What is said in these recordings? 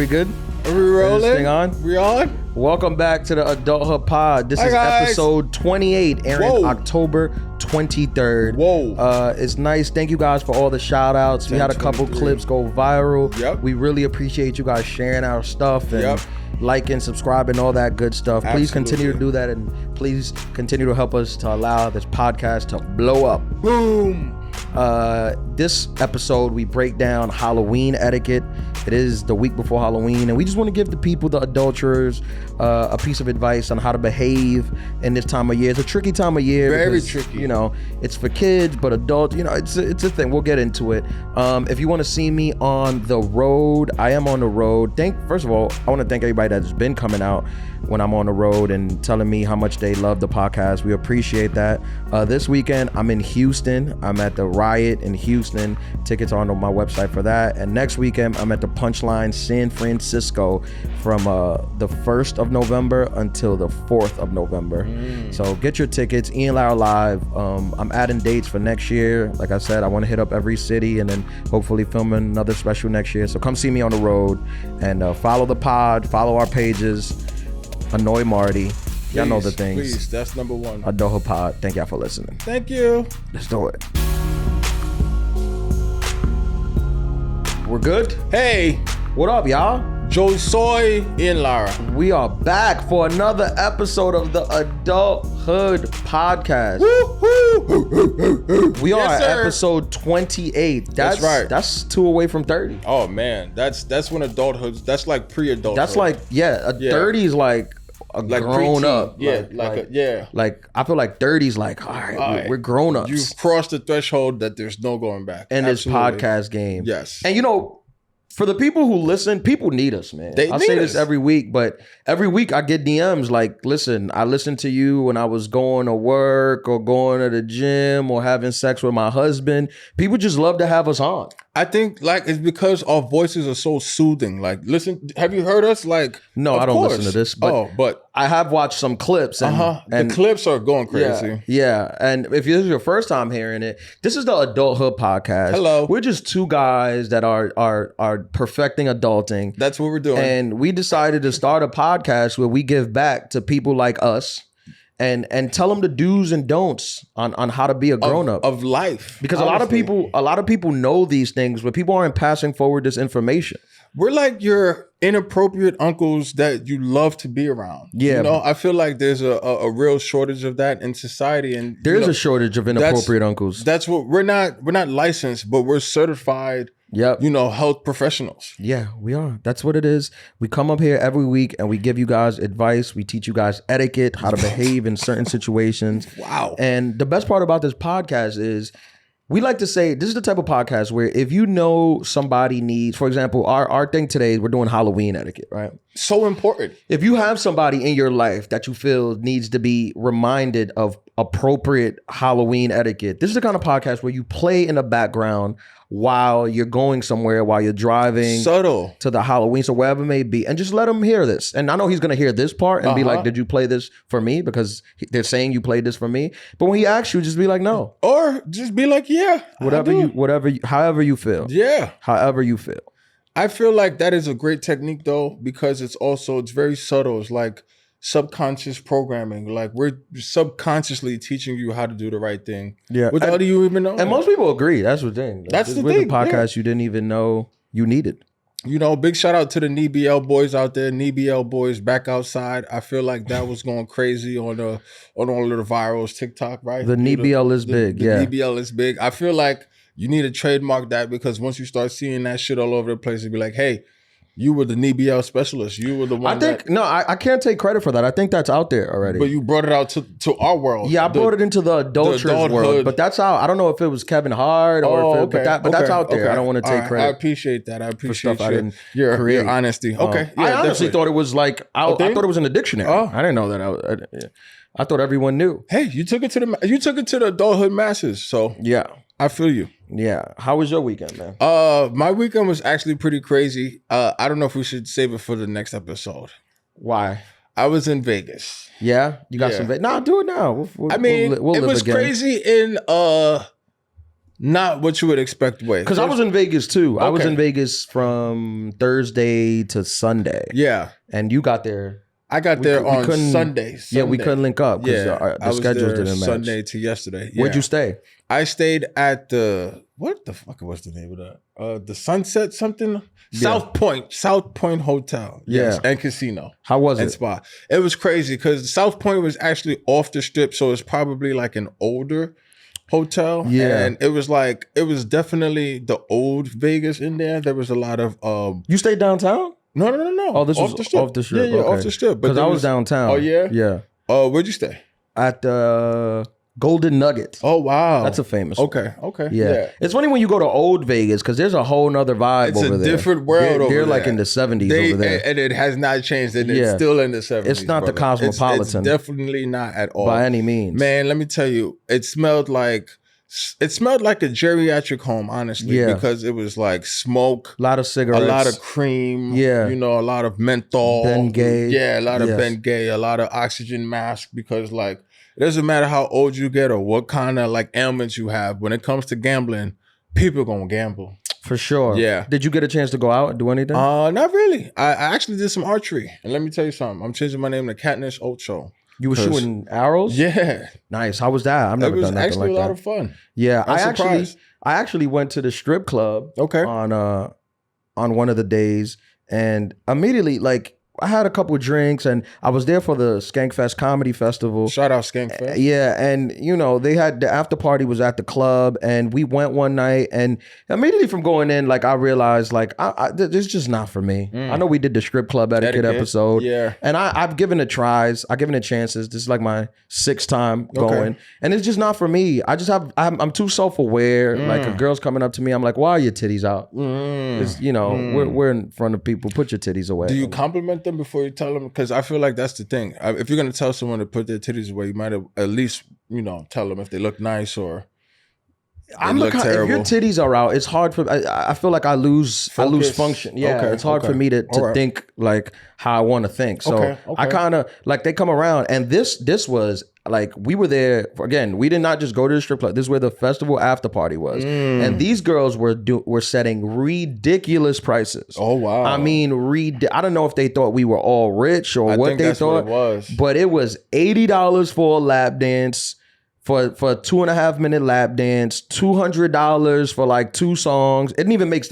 we good? Are we rolling? Is this thing on? We on? Welcome back to the Adulthood Pod. This is episode 28, airing October 23rd. Whoa. It's nice. Thank you guys for all the shout outs. We had a couple clips go viral. Yep. We really appreciate you guys sharing our stuff and liking, subscribing, all that good stuff. Please continue to do that, and please continue to help us to allow this podcast to blow up. Boom. This episode, we break down Halloween etiquette. It is the week before Halloween, and we just want to give the people, the adulterers, a piece of advice on how to behave in this time of year. It's a tricky time of year. Very because, tricky. You know, it's for kids, but adults, you know, it's a thing. We'll get into it. If you want to see me on the road, I am on the road. First of all, I want to thank everybody that's been coming out when I'm on the road and telling me how much they love the podcast. We appreciate that. This weekend, I'm in Houston. I'm at the Riot in Houston. Tickets are on my website for that. And next weekend, I'm at the Punchline San Francisco from the 1st of November until the 4th of November. So get your tickets. Ian Lara Live. I'm adding dates for next year. Like I said, I want to hit up every city and then hopefully film another special next year. So come see me on the road and follow the pod, follow our pages. Annoy Marty. Y'all know the things. Please, that's number one. Adulthood Pod. Thank y'all for listening. Thank you. Let's do it. We're good? Hey. What up, y'all? Joey Soy, Ian Lara. We are back for another episode of the Adulthood Podcast. Woo-hoo. We are Yes, at sir. episode 28. That's right. That's 2 away from 30. Oh man, that's when adulthood. That's like pre-adulthood. That's like, 30 is like a like grown preteen. up. Yeah, Like I feel like 30 is like, all right, we're grown ups. You've crossed the threshold that there's no going back. In Absolutely. this podcast game. Yes. And you know, for the people who listen, people need us, man. I say this every week, but every week I get DMs like, listen, I listened to you when I was going to work or going to the gym or having sex with my husband. People just love to have us on. I think like it's because our voices are so soothing. Like, listen, have you heard us? Like, no, I don't listen to this, but I have watched some clips. And the clips are going crazy. Yeah. And if this is your first time hearing it, this is the Adulthood Podcast. Hello. We're just two guys that are perfecting adulting. That's what we're doing. And we decided to start a podcast where we give back to people like us and tell them the do's and don'ts on how to be a grown up of life. Because a lot of people know these things, but people aren't passing forward this information. We're like your inappropriate uncles that you love to be around. Yeah. You know, I feel like there's a real shortage of that in society. And there's a shortage of inappropriate uncles. That's what we're not licensed, but we're certified. Yep. You know, health professionals. Yeah, we are. That's what it is. We come up here every week and we give you guys advice. We teach you guys etiquette, how to behave in certain situations. Wow. And the best part about this podcast is we like to say this is the type of podcast where if you know somebody needs, for example, our thing today, we're doing Halloween etiquette, right? So important. If you have somebody in your life that you feel needs to be reminded of appropriate Halloween etiquette, this is the kind of podcast where you play in the background while you're going somewhere, while you're driving subtle to the Halloween, so wherever it may be, and just let him hear this. And I know he's going to hear this part and be like, did you play this for me? Because they're saying you played this for me. But when he asks you, just be like, no. Or just be like, yeah. However you feel. Yeah. However you feel. I feel like that is a great technique though, because it's very subtle. It's like subconscious programming. Like we're subconsciously teaching you how to do the right thing. Yeah. Without you even know. And most people agree. That's the thing. That's the thing. With the podcast you didn't even know you needed. You know, big shout out to the NBL boys out there. NBL boys back outside. I feel like that was going crazy on all of the virals, TikTok, right? The NBL is big. The NBL is big. I feel like you need to trademark that, because once you start seeing that shit all over the place, it'd be like, hey, you were the NBL specialist. You were the one. I can't take credit for that. I think that's out there already. But you brought it out to our world. Yeah, I brought it into the adulterers world. But that's how. I don't know if it was Kevin Hart or but that's out there. I don't want to take credit. I appreciate that. I appreciate your honesty. Okay. I honestly thought it was like I thought it was in the dictionary. I didn't know that. I thought everyone knew. Hey, you took it to the adulthood masses. So yeah. I feel you. Yeah. How was your weekend, man? My weekend was actually pretty crazy. I don't know if we should save it for the next episode. Why? I was in Vegas. Yeah? You got some Vegas? Nah, do it now. We'll it was crazy in not what you would expect way. Because I was in Vegas too. I was in Vegas from Thursday to Sunday. Yeah. And you got there. I got there on Sunday. Yeah, we couldn't link up because the schedules didn't match. Sunday to yesterday. Yeah. Where'd you stay? I stayed at what the fuck was the name of that? The Sunset something? South Point Hotel. Yes, and casino. How was it? And spa. It was crazy because South Point was actually off the strip, so it's probably like an older hotel. Yeah. And it was definitely the old Vegas in there. There was a lot of You stayed downtown? No. Oh, this was off the strip. Yeah, off the strip. Because I was downtown. Oh, yeah? Yeah. Where'd you stay? At the Golden Nugget. Oh, wow. That's a famous one. Okay. Yeah. It's funny when you go to old Vegas because there's a whole nother vibe over there. It's a different world over there. They're like in the 70s over there. And it has not changed. And it's still in the 70s. It's not the cosmopolitan. It's definitely not at all. By any means. Man, let me tell you, it smelled like a geriatric home, honestly, because it was like smoke, a lot of cigarettes, a lot of cream, a lot of menthol, Bengay, a lot of Bengay, a lot of oxygen mask, because like it doesn't matter how old you get or what kind of like ailments you have. When it comes to gambling, people are gonna gamble. For sure. Yeah. Did you get a chance to go out and do anything? Not really. I actually did some archery, and let me tell you something. I'm changing my name to Katniss Ocho. You were shooting arrows? Yeah. Nice. How was that? I've never done nothing like that. It was actually a lot of fun. Yeah. I actually went to the strip club on one of the days, and immediately like I had a couple of drinks and I was there for the Skankfest Comedy Festival. Shout out Skankfest. Yeah. And, they had the after party was at the club and we went one night, and immediately from going in, like I realized like this is just not for me. I know we did the strip club etiquette episode. Yeah. And I've given it tries. I've given it chances. This is like my 6th time going. And it's just not for me. I'm too self-aware. Like a girl's coming up to me, I'm like, why are your titties out? It's, we're in front of people. Put your titties away. Do you compliment them before you tell them? Because I feel like that's the thing. If you're going to tell someone to put their titties away, you might at least, tell them if they look nice or look terrible. If your titties are out, it's hard for, I feel like I lose function. Yeah, it's hard for me to think like how I want to think. So I kind of, like they come around, and this was like, we were there, again, we did not just go to the strip club. This is where the festival after party was. And these girls were setting ridiculous prices. Oh, wow. I mean, I don't know if they thought we were all rich or what they thought. What it was. But it was $80 for a lap dance, for a 2.5 minute lap dance, $200 for like 2 songs. The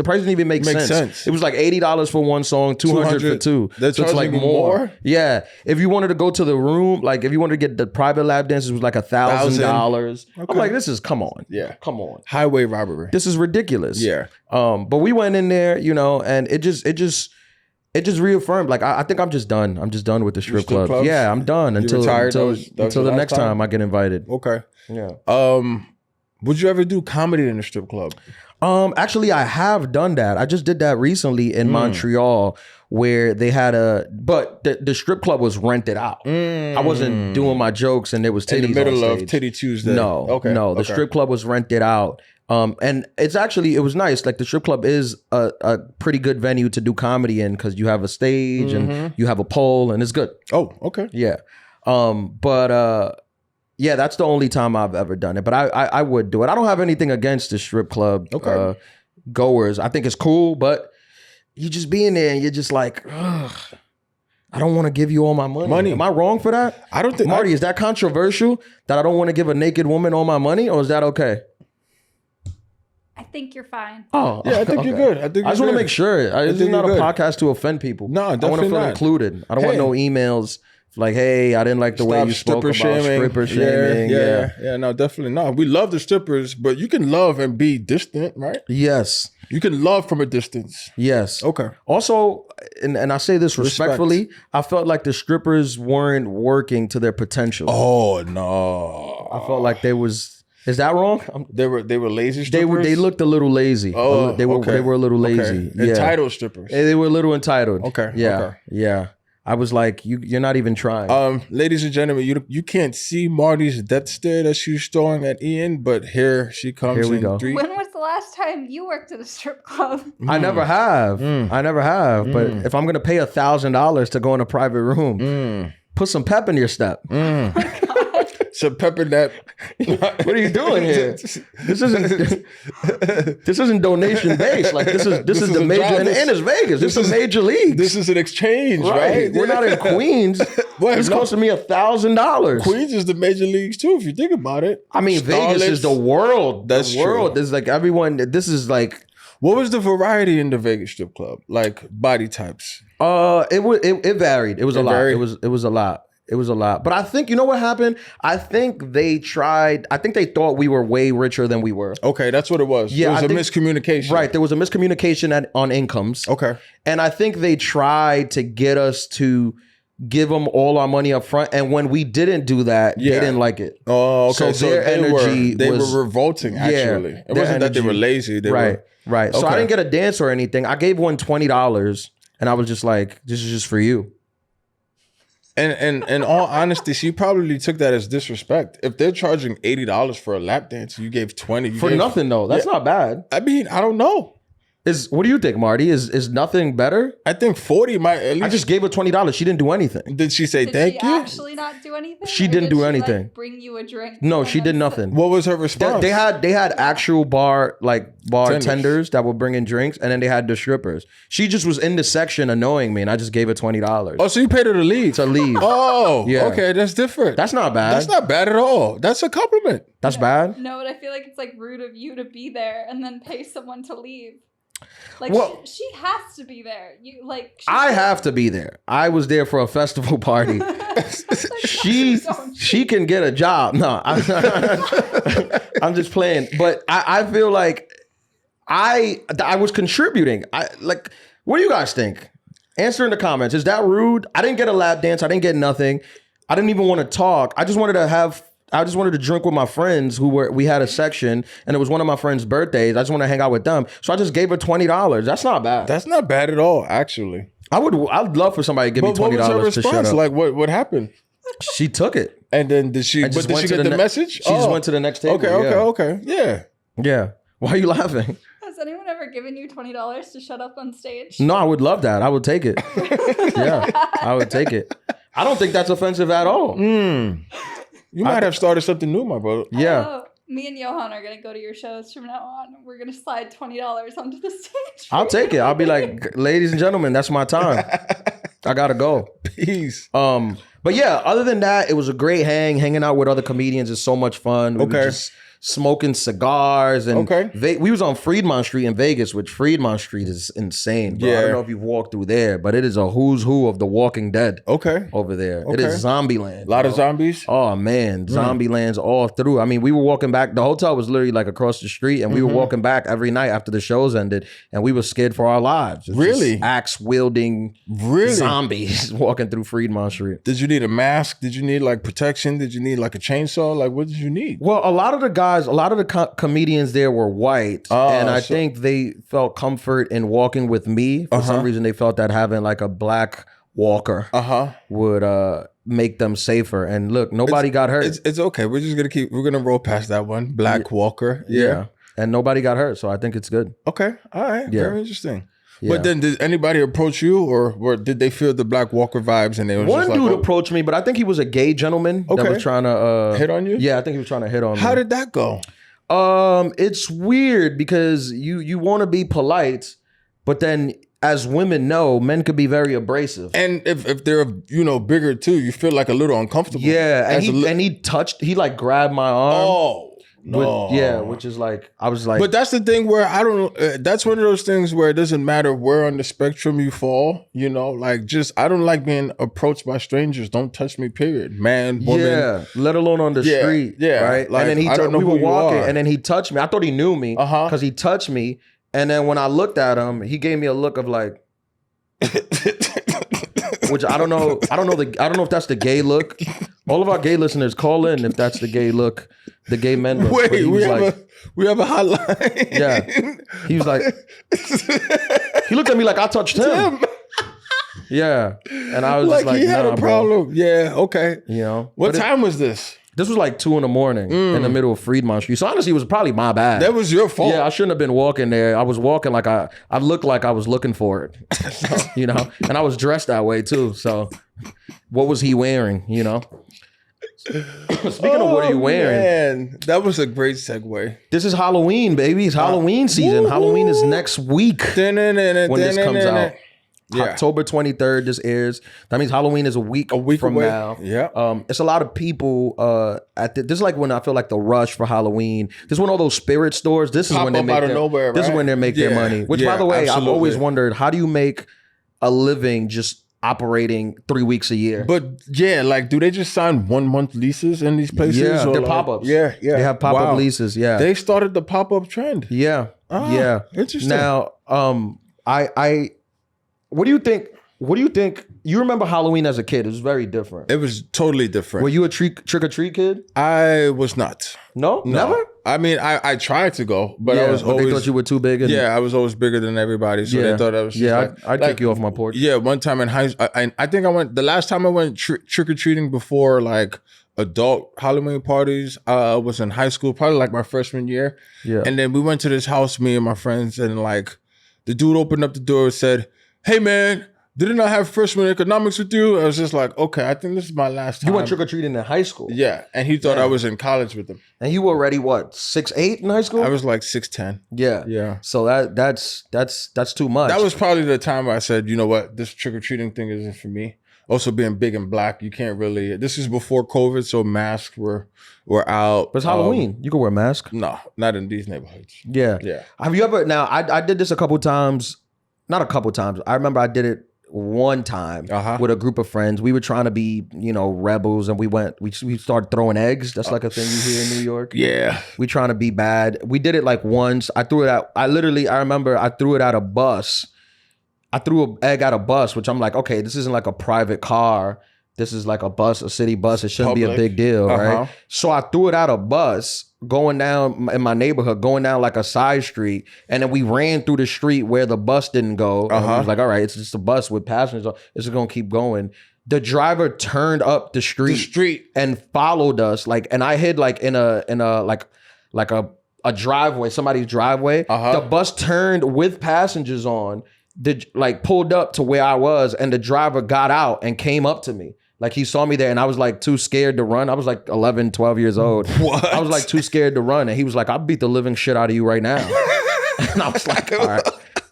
price didn't even make sense. It was like $80 for 1 song, $200 for 2. That's so it's like more. Yeah. If you wanted to go to the room, like if you wanted to get the private lap dances, it was like $1,000. I'm like, come on. Yeah. Come on. Highway robbery. This is ridiculous. Yeah. But we went in there, and it just reaffirmed, like, I think I'm just done. I'm just done with the strip club. Yeah, I'm done until the next time I get invited. Okay. Yeah. Would you ever do comedy in a strip club? Actually, I have done that. I just did that recently in Montreal, where they had but the strip club was rented out. I wasn't doing my jokes and there was titties in the middle on stage. Of Titty Tuesday. No, the strip club was rented out. And it was nice. Like the strip club is a pretty good venue to do comedy in because you have a stage and you have a pole and it's good. Oh, okay. Yeah. Yeah, that's the only time I've ever done it. But I would do it. I don't have anything against the strip club goers. I think it's cool, but you just be in there and you're just like, ugh, I don't want to give you all my money. Am I wrong for that? I don't think Marty, is that controversial that I don't want to give a naked woman all my money, or is that okay? I think you're fine. Oh, yeah, I think you're good. I just want to make sure. This is not a podcast to offend people. No, definitely I want to feel included. I don't want no emails like, hey, I didn't like the way you spoke about stripper shaming. Yeah, no, definitely not. We love the strippers, but you can love and be distant, right? Yes. You can love from a distance. Yes. Okay. Also, and I say this respectfully, I felt like the strippers weren't working to their potential. Oh, no. I felt like is that wrong? They were lazy strippers? They looked a little lazy. Oh, they were a little lazy. Okay. Entitled strippers. They were a little entitled. Okay. Yeah. Okay. Yeah. I was like, you're not even trying. Ladies and gentlemen, you can't see Marty's death stare that she's throwing at Ian, but here she comes. Here we go. When was the last time you worked at a strip club? I never have. But if I'm gonna pay $1,000 to go in a private room, put some pep in your step. some pepper nap. What are you doing here? This isn't donation based. Like this is the major, and it's Vegas. This is major league. This is an exchange, right? We're not in Queens. It's costing me $1,000. Queens is the major leagues too, if you think about it. I mean, Vegas is the world. That's the world. True. There's like everyone. This is like. What was the variety in the Vegas strip club? Like body types? It varied. It was a lot. Varied? It was a lot. It was a lot. But I think, you know what happened? I think they thought we were way richer than we were. Okay, that's what it was. Yeah, there was a miscommunication. Right. There was a miscommunication on incomes. Okay. And I think they tried to get us to give them all our money up front. And when we didn't do that, they didn't like it. Oh, okay. So their energy they were revolting, actually. Yeah, it wasn't that they were lazy. They right. were, So I didn't get a dance or anything. I gave one $20 and I was just like, this is just for you. And in all honesty, she probably took that as disrespect. If they're charging $80 for a lap dance, you gave $20 for nothing though. That's not bad. I mean, I don't know. What do you think, Marty? Is nothing better? I think 40 might at least. I just gave her $20. She didn't do anything. Did she say thank you? Did she actually not do anything? She didn't do anything. Like, bring you a drink? No, she did nothing. What was her response? They had actual bartenders that were bringing drinks, and then they had the strippers. She just was in the section annoying me, and I just gave her $20. Oh, so you paid her to leave? To leave. Oh, yeah. Okay, that's different. That's not bad. That's not bad at all. That's a compliment. That's bad? No, but I feel like it's like rude of you to be there and then pay someone to leave. Like she has to be there. I have to be there. I was there for a festival party. She can get a job. No, I'm just playing. But I feel like I was contributing. What do you guys think? Answer in the comments. Is that rude? I didn't get a lap dance. I didn't get nothing. I didn't even want to talk. I just wanted to drink with my friends we had a section, and it was one of my friends' birthdays. I just want to hang out with them. So I just gave her $20. That's not bad. That's not bad at all, actually. I'd love for somebody to give me $20 what was her response? To shut up. Like what happened? She took it. And then did she get the message? She just went to the next table. Okay. Yeah. Yeah. Why are you laughing? Has anyone ever given you $20 to shut up on stage? No, I would love that. I would take it. Yeah, I would take it. I don't think that's offensive at all. You might have started something new, my brother. Yeah. Me and Johan are going to go to your shows from now on. We're going to slide $20 onto the stage. I'll take it. I'll be like, ladies and gentlemen, that's my time. I got to go. Peace. But yeah, other than that, it was a great hanging out with other comedians is so much fun. We were just smoking cigars and we was on Fremont Street in Vegas, which Fremont Street is insane, bro. I don't know if you've walked through there, but it is a who's who of the Walking Dead over there. It is zombie land. A lot of zombies? Oh man, zombie lands all through. I mean, we were walking back. The hotel was literally like across the street, and we were walking back every night after the shows ended, and we were scared for our lives. Really? Axe wielding zombies walking through Fremont Street. Did you need a mask? Did you need like protection? Did you need like a chainsaw? Like what did you need? Well, a lot of the comedians there were white, and I think they felt comfort in walking with me. For some reason, they felt that having like a black walker would make them safer. And look, nobody got hurt. It's okay. We're gonna roll past that one. Black walker. Yeah. And nobody got hurt, so I think it's good. Okay. All right. Yeah. Very interesting. Yeah. But then did anybody approach you, or did they feel the Black Walker vibes? And they was one dude approached me, but I think he was a gay gentleman that was trying to hit on you. Yeah, I think he was trying to hit on me. How did that go? It's weird because you want to be polite, but then as women know, men could be very abrasive. And if they're bigger too, you feel like a little uncomfortable. Yeah, and he like grabbed my arm. Oh. No. Which is like, I was like... But that's the thing where that's one of those things where it doesn't matter where on the spectrum you fall, I don't like being approached by strangers. Don't touch me, period. Man, woman. Yeah, let alone on the street. Yeah. Right? Like, and then we were walking and then he touched me. I thought he knew me because he touched me. And then when I looked at him, he gave me a look of like... Which I don't know if that's the gay look. All of our gay listeners, call in if that's the gay look, the gay men look. Wait, we have a hotline. Yeah. He was like, he looked at me like I touched him. Yeah. And I was like, just like, he had a problem. Bro. Yeah, okay. What time was this? This was like 2 a.m. in the middle of Fremont Street. So honestly, it was probably my bad. That was your fault. Yeah, I shouldn't have been walking there. I was walking like I looked like I was looking for it. And I was dressed that way too. So what was he wearing, Speaking of what are you wearing? Man, that was a great segue. This is Halloween, baby. It's Halloween season. Halloween is next week when this comes out. Yeah. October 23rd, this airs. That means Halloween is a week from away. now. Yeah. It's a lot of people this is like when I feel like the rush for Halloween. This is when all those spirit stores, this is when they make This is when they make their money. Which by the way, absolutely. I've always wondered, how do you make a living just operating 3 weeks a year? But yeah, like, do they just sign 1 month leases in these places? Yeah, they're like, pop-ups. Yeah. They have pop-up leases. Yeah. They started the pop-up trend. Yeah. Yeah. Interesting. Now, what do you think? What do you think? You remember Halloween as a kid? It was very different. It was totally different. Were you a trick-or-treat kid? I was not. No? Never? I mean, I tried to go, but I was always... they thought you were too big? I was always bigger than everybody, so they thought I was just I'd kick you off my porch. Yeah, one time in high school, I think I went... The last time I went trick-or-treating before, like, adult Halloween parties, was in high school, probably like my freshman year. Yeah. And then we went to this house, me and my friends, and like, the dude opened up the door and said, "Hey, man, didn't I have freshman economics with you?" I was just like, okay, I think this is my last time. You went trick-or-treating in high school? Yeah, and he thought I was in college with him. And you were already, what, 6'8" in high school? I was like 6'10". Yeah. Yeah. So that's too much. That was probably the time where I said, you know what, this trick-or-treating thing isn't for me. Also being big and black, you can't really... This is before COVID, so masks were out. But it's Halloween. You can wear a mask. No, not in these neighborhoods. Yeah. Yeah. Have you ever... Now, I did this a couple times. Not a couple times. I remember I did it one time with a group of friends. We were trying to be, rebels, and we started throwing eggs. That's like a thing you hear in New York. Yeah. We trying to be bad. We did it like once. I threw it out. I remember I threw it at a bus. I threw an egg at a bus, which I'm like, okay, this isn't like a private car. This is like a bus, a city bus. It shouldn't be a big deal, right? So I threw it at a bus going down in my neighborhood, going down like a side street. And then we ran through the street where the bus didn't go. And I was like, all right, it's just a bus with passengers. It's just going to keep going. The driver turned up the street and followed us. And I hid like in a driveway, somebody's driveway. The bus turned with passengers on. Pulled up to where I was, and the driver got out and came up to me. Like, he saw me there, and I was like too scared to run. I was like 11, 12 years old. What? I was like too scared to run, and he was like, "I'll beat the living shit out of you right now." And I was like, all right,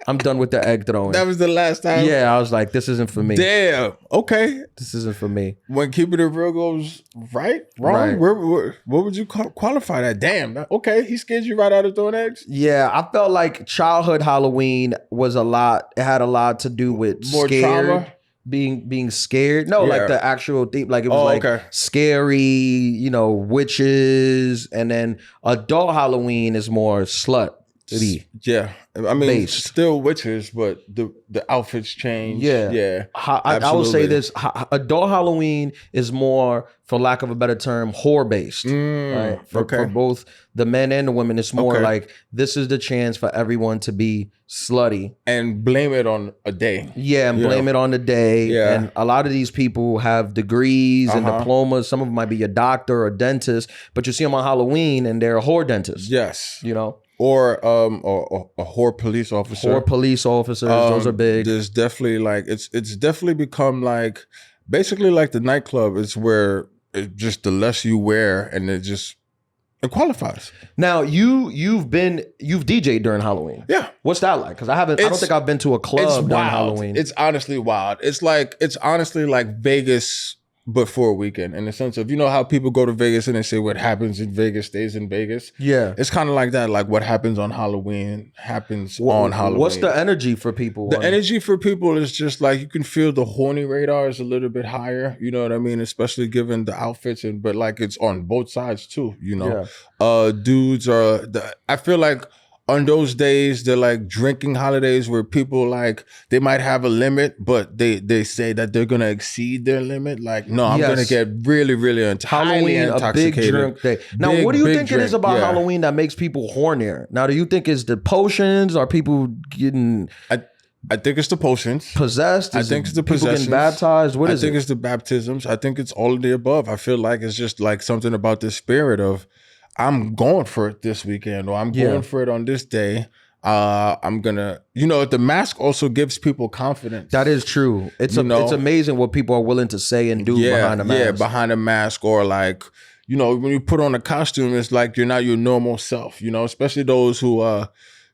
I'm done with the egg throwing. That was the last time? Yeah, I was like, this isn't for me. Damn. Okay. This isn't for me. When keeping it real goes right, wrong, what would you qualify that? Damn. Okay, he scared you right out of throwing eggs? Yeah, I felt like childhood Halloween was it had a lot to do with more scared. Trauma? Being scared. No, like the actual theme. Like, it was scary, witches. And then adult Halloween is more slut. Yeah. I mean, still witches, but the outfits change. Yeah. I will say this. Adult Halloween is more, for lack of a better term, whore-based. Right? For both the men and the women, it's more like, this is the chance for everyone to be slutty. And blame it on a day. Yeah, and blame it on the day. Yeah. And a lot of these people have degrees and diplomas. Some of them might be a doctor or a dentist, but you see them on Halloween and they're a whore dentist. Yes. Or a whore police officer. Whore police officers, those are big. There's definitely it's definitely become like basically like the nightclub. It's where just the less you wear and it qualifies. Now you've DJ'd during Halloween. Yeah. What's that like? Because I don't think I've been to a club during Halloween. It's honestly wild. It's honestly like Vegas, but for a weekend, in the sense of, how people go to Vegas and they say what happens in Vegas stays in Vegas. Yeah. It's kind of like that. Like, what happens on Halloween happens on Halloween. What's the energy for people? The energy for people is just like, you can feel the horny radar is a little bit higher. You know what I mean? Especially given the outfits, but like, it's on both sides too, Dudes I feel like on those days, they're like drinking holidays where people they might have a limit, but they say that they're going to exceed their limit. Like, no, I'm going to get really, really highly intoxicated. A big drink day. Now, what do you think it is about Halloween that makes people hornier? Now, do you think it's the potions? Are people getting... I think it's the potions. Possessed? I think it's the possessions. People getting baptized? What is it? I think it's the baptisms. I think it's all of the above. I feel like it's just like something about the spirit of, I'm going for it this weekend, or I'm going for it on this day. I'm gonna, the mask also gives people confidence. That is true. It's amazing what people are willing to say and do behind the mask. Yeah, behind a mask, or like, when you put on a costume, it's like you're not your normal self, especially those who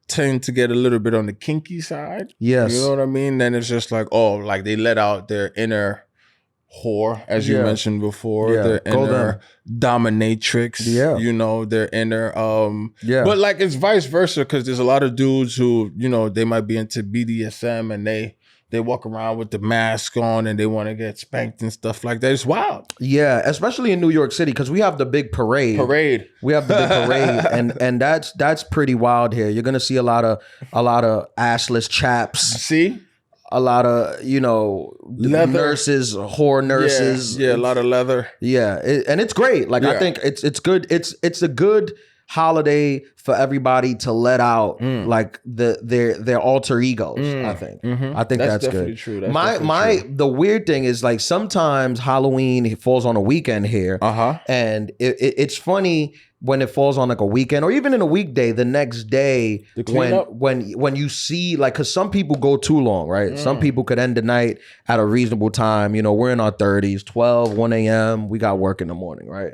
tend to get a little bit on the kinky side. Yes. You know what I mean? Then it's just like, oh, like they let out their inner whore, as you mentioned before, their inner dominatrix, their inner but like it's vice versa, because there's a lot of dudes who, they might be into BDSM and they walk around with the mask on and they want to get spanked and stuff like that. It's wild. Yeah, especially in New York City, because we have the big parade. We have the big parade, and that's pretty wild here. You're gonna see a lot of assless chaps. See? A lot of, leather. Nurses, whore nurses. Yeah, a lot of leather. Yeah, and it's great. Like, I think it's good. It's a good holiday for everybody to let out like their alter egos. I think. I think that's definitely good. True. That's The weird thing is, like, sometimes Halloween falls on a weekend here, and it's funny when it falls on like a weekend or even in a weekday. The next day, when you see, like, because some people go too long, right? Some people could end the night at a reasonable time. We're in our 30s, 12, 1 a.m. We got work in the morning, right?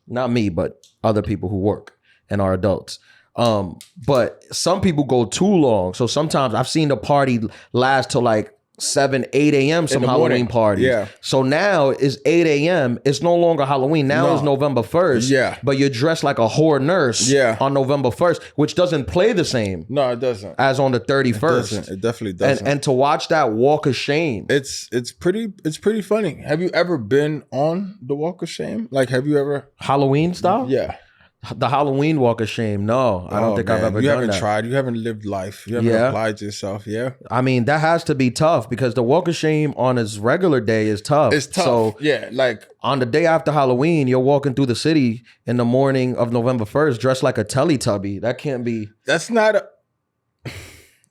Not me, but other people who work and are adults. But some people go too long. So sometimes I've seen the party last till like 7, 8 a.m. some Halloween parties. Yeah. So now it's 8 a.m. It's no longer Halloween. Now it's November 1st. Yeah. But you're dressed like a whore nurse on November 1st, which doesn't play the same. No, it doesn't. As on the 31st. It definitely doesn't. And to watch that walk of shame. It's pretty funny. Have you ever been on the walk of shame? Like, have you ever? Halloween style? Yeah. The Halloween walk of shame. No, I don't think I've ever done that. You haven't tried. You haven't lived life. You haven't applied yourself. Yeah. I mean, that has to be tough, because the walk of shame on its regular day is tough. It's tough. So like on the day after Halloween, you're walking through the city in the morning of November 1st dressed like a Teletubby. That can't be. That's not a.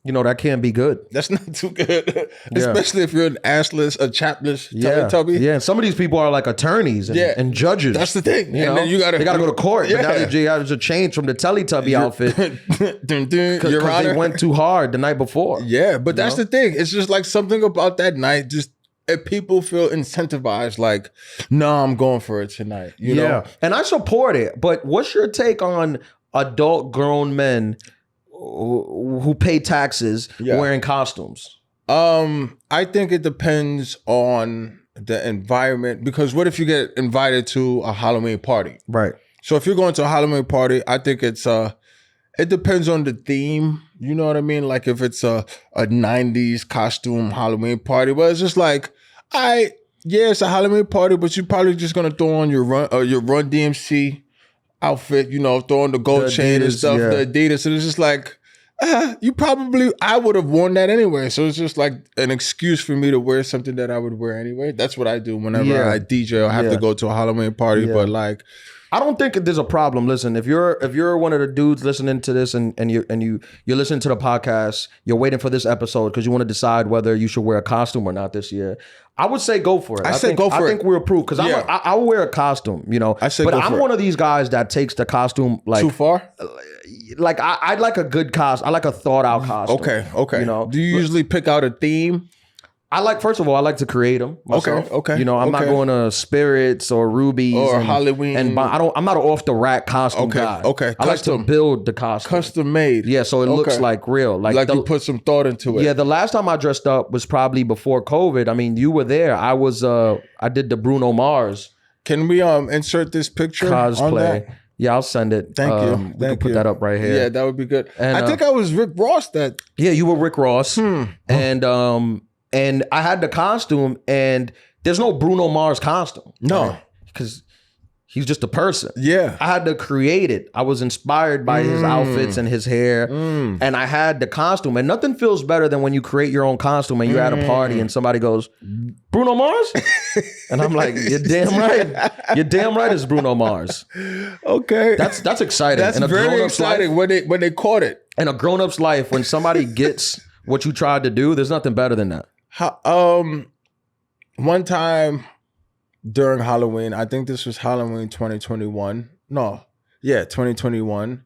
That can't be good. That's not too good. Especially if you're an assless, a chapless Teletubby. Yeah, and some of these people are like attorneys and judges. They then you gotta go to court. But now they have to change from the Teletubby outfit because they went too hard the night before. Yeah, but that's the thing. It's just like something about that night. Just if people feel incentivized, like, no, I'm going for it tonight. You know? And I support it. But what's your take on adult grown men who pay taxes wearing costumes? I think it depends on the environment, because what if you get invited to a Halloween party? Right. So if you're going to a Halloween party, I think it depends on the theme. You know what I mean? Like if it's a 90s costume Halloween party, but it's just like, it's a Halloween party, but you're probably just gonna throw on your Run DMC outfit, throwing the gold chain and stuff, the Adidas. And it's just like, I would have worn that anyway. So it's just like an excuse for me to wear something that I would wear anyway. That's what I do whenever I DJ or have to go to a Halloween party. But like, I don't think there's a problem. Listen, if you're one of the dudes listening to this and you're listening to the podcast, you're waiting for this episode because you want to decide whether you should wear a costume or not this year, I would say go for it. I think we're approved, because I'll wear a costume, but I'm one of these guys that takes the costume like too far. Like I'd like a good costume. I like a thought out costume. Okay. Do you usually pick out a theme? First of all, I like to create them myself. Okay. I'm not going to Spirits or Rubies or Halloween. And I'm not an off the rack costume guy. Okay. I like to build the costume. Custom made. Yeah, so it looks like real. Like you put some thought into it. Yeah, the last time I dressed up was probably before COVID. I mean, you were there. I did the Bruno Mars. Can we insert this picture cosplay on that? Yeah, I'll send it. Thank you. We can put that up right here. Yeah, that would be good. And I think I was Rick Ross that. Yeah, you were Rick Ross. And I had the costume, and there's no Bruno Mars costume. No. Because he's just a person. Yeah. I had to create it. I was inspired by his outfits and his hair. And I had the costume. And nothing feels better than when you create your own costume and you're at a party and somebody goes, Bruno Mars? And I'm like, you're damn right. You're damn right it's Bruno Mars. Okay. That's exciting. That's very exciting when they caught it. In a grown-up's life, when somebody gets what you tried to do, there's nothing better than that. One time during Halloween, I think this was Halloween 2021. No, yeah, 2021.